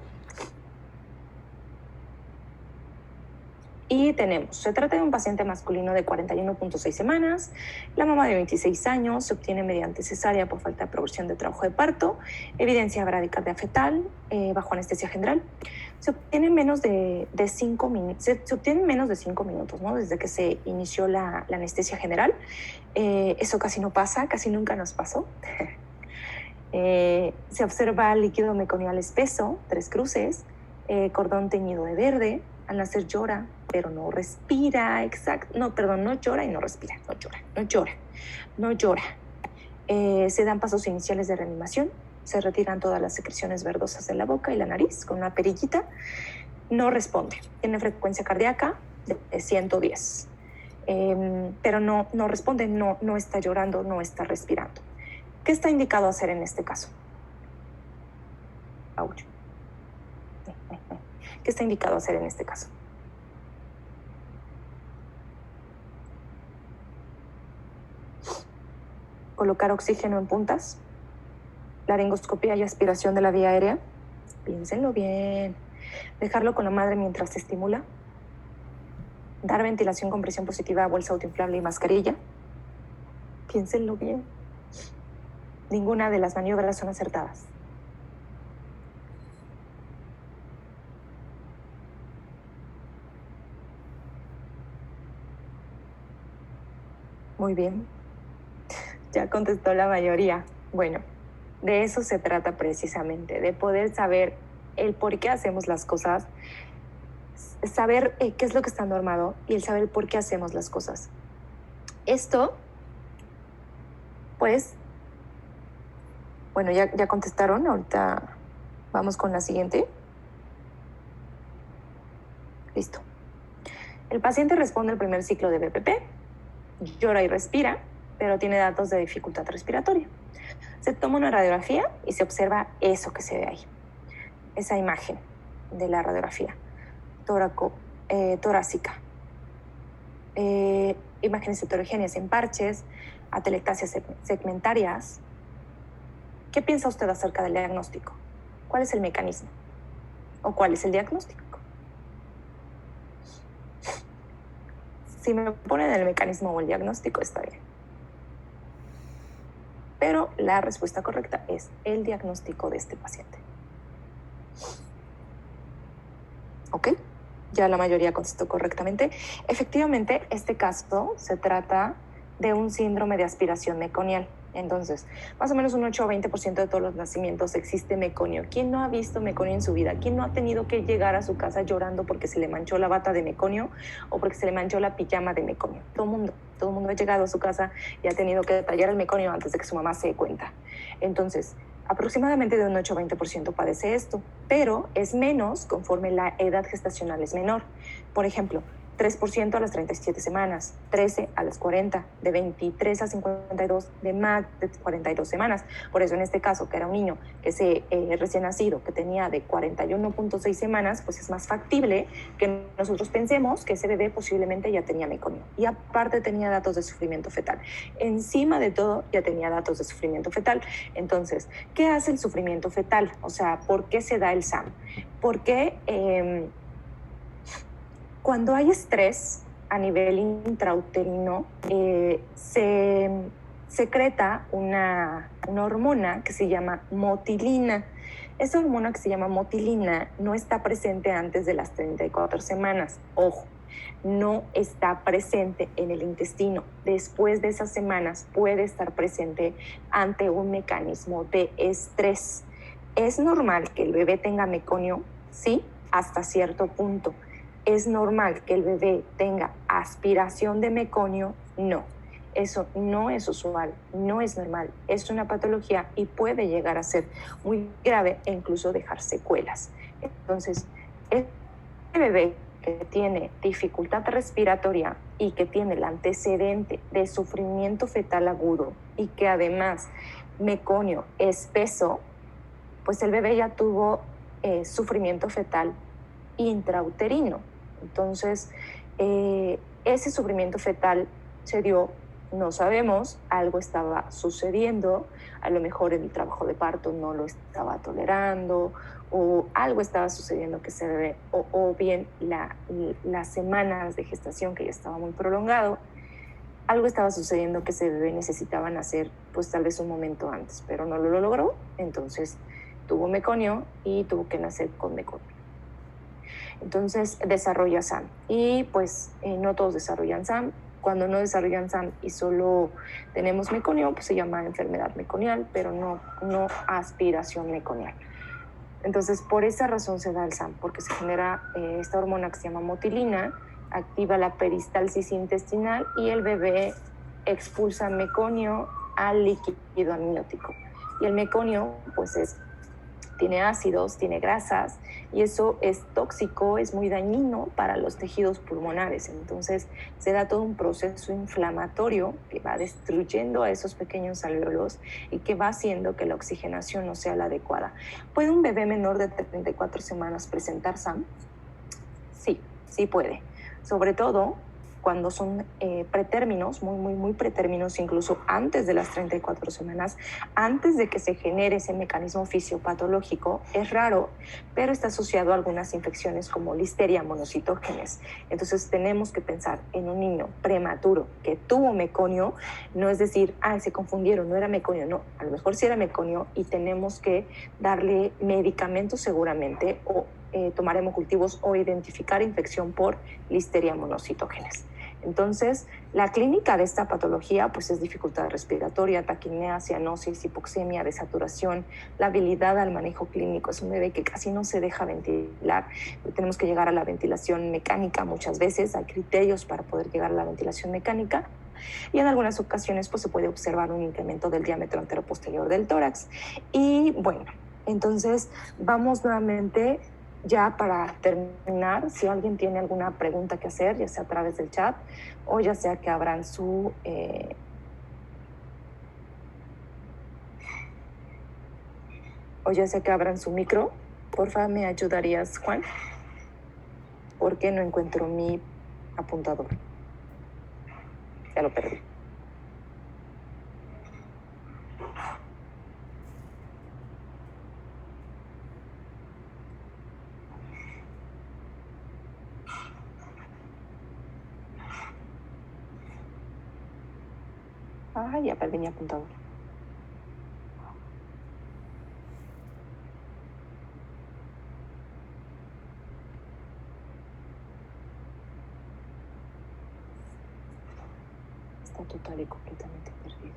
S1: Y se trata de un paciente masculino de 41.6 semanas, la mamá de 26 años, se obtiene mediante cesárea por falta de progresión de trabajo de parto, evidencia bradicardia fetal, bajo anestesia general. Se obtiene menos de 5 minutos, se obtienen menos de 5 minutos, ¿no? Desde que se inició la anestesia general. Eso casi no pasa, casi nunca nos pasó. Se observa líquido meconial espeso, 3 cruces, cordón teñido de verde. Al nacer llora, pero no respira, no llora y no respira, no llora. Se dan pasos iniciales de reanimación, se retiran todas las secreciones verdosas de la boca y la nariz con una perillita, no responde, tiene frecuencia cardíaca de 110, pero no responde, no está llorando, no está respirando. ¿Qué está indicado hacer en este caso? Ouch. ¿Qué está indicado hacer en este caso? Colocar oxígeno en puntas, laringoscopia y aspiración de la vía aérea. Piénsenlo bien. Dejarlo con la madre mientras se estimula. Dar ventilación con presión positiva a bolsa autoinflable y mascarilla. Piénsenlo bien. Ninguna de las maniobras son acertadas. Muy bien, ya contestó la mayoría. Bueno, de eso se trata precisamente, de poder saber el por qué hacemos las cosas, saber qué es lo que está normado y el saber por qué hacemos las cosas. Esto, pues, bueno, ya contestaron, ahorita vamos con la siguiente. Listo. El paciente responde al primer ciclo de BPP, llora y respira, pero tiene datos de dificultad respiratoria. Se toma una radiografía y se observa eso que se ve ahí, esa imagen de la radiografía torácica. Imágenes heterogéneas en parches, atelectasias segmentarias. ¿Qué piensa usted acerca del diagnóstico? ¿Cuál es el mecanismo? ¿O cuál es el diagnóstico? Si me ponen el mecanismo o el diagnóstico, está bien. Pero la respuesta correcta es el diagnóstico de este paciente. ¿Ok? Ya la mayoría contestó correctamente. Efectivamente, este caso se trata de un síndrome de aspiración meconial. Entonces, más o menos un 8 o 20% de todos los nacimientos existe meconio. ¿Quién no ha visto meconio en su vida? ¿Quién no ha tenido que llegar a su casa llorando porque se le manchó la bata de meconio o porque se le manchó la pijama de meconio? Todo el mundo ha llegado a su casa y ha tenido que detallar el meconio antes de que su mamá se dé cuenta. Entonces, aproximadamente de un 8 o 20% padece esto, pero es menos conforme la edad gestacional es menor. Por ejemplo, 3% a las 37 semanas, 13 a las 40, de 23 a 52, de más de 42 semanas. Por eso en este caso, que era un niño que recién nacido, que tenía de 41.6 semanas, pues es más factible que nosotros pensemos que ese bebé posiblemente ya tenía meconio. Y aparte tenía datos de sufrimiento fetal. Encima de todo, ya tenía datos de sufrimiento fetal. Entonces, ¿qué hace el sufrimiento fetal? O sea, ¿por qué se da el SAM? Porque cuando hay estrés a nivel intrauterino, se secreta una hormona que se llama motilina. Esa hormona que se llama motilina no está presente antes de las 34 semanas. Ojo, no está presente en el intestino. Después de esas semanas puede estar presente ante un mecanismo de estrés. ¿Es normal que el bebé tenga meconio? Sí, hasta cierto punto. ¿Es normal que el bebé tenga aspiración de meconio? No. Eso no es usual, no es normal, es una patología y puede llegar a ser muy grave e incluso dejar secuelas. Entonces, este bebé que tiene dificultad respiratoria y que tiene el antecedente de sufrimiento fetal agudo y que además meconio espeso, pues el bebé ya tuvo sufrimiento fetal intrauterino. Entonces, ese sufrimiento fetal se dio, no sabemos, algo estaba sucediendo, a lo mejor el trabajo de parto no lo estaba tolerando, o algo estaba sucediendo que se debe, o bien las semanas de gestación que ya estaba muy prolongado, algo estaba sucediendo que ese bebé necesitaba nacer pues tal vez un momento antes, pero no lo logró, entonces tuvo meconio y tuvo que nacer con meconio. Entonces desarrolla SAM y pues no todos desarrollan SAM. Cuando no desarrollan SAM y solo tenemos meconio, pues se llama enfermedad meconial, pero no aspiración meconial. Entonces por esa razón se da el SAM, porque se genera esta hormona que se llama motilina, activa la peristalsis intestinal y el bebé expulsa meconio al líquido amniótico. Y el meconio pues tiene ácidos, tiene grasas y eso es tóxico, es muy dañino para los tejidos pulmonares. Entonces se da todo un proceso inflamatorio que va destruyendo a esos pequeños alvéolos y que va haciendo que la oxigenación no sea la adecuada. ¿Puede un bebé menor de 34 semanas presentar SAM? Sí, sí puede. Sobre todo cuando son pretérminos, muy pretérminos, incluso antes de las 34 semanas, antes de que se genere ese mecanismo fisiopatológico, es raro, pero está asociado a algunas infecciones como Listeria monocytogenes. Entonces tenemos que pensar en un niño prematuro que tuvo meconio, no es decir, se confundieron, no era meconio, no, a lo mejor sí era meconio y tenemos que darle medicamentos seguramente o tomar hemocultivos o identificar infección por Listeria monocytogenes. Entonces, la clínica de esta patología pues es dificultad respiratoria, taquipnea, cianosis, hipoxemia, desaturación, la habilidad al manejo clínico. Es un bebé que casi no se deja ventilar. Tenemos que llegar a la ventilación mecánica muchas veces. Hay criterios para poder llegar a la ventilación mecánica. Y en algunas ocasiones pues, se puede observar un incremento del diámetro anteroposterior del tórax. Y bueno, entonces vamos nuevamente ya para terminar, si alguien tiene alguna pregunta que hacer, ya sea a través del chat o ya sea que abran su micro, porfa, ¿me ayudarías, Juan? Porque no encuentro mi apuntador. Ya lo perdí. Ya perdí mi apuntador. Está total y completamente perdido.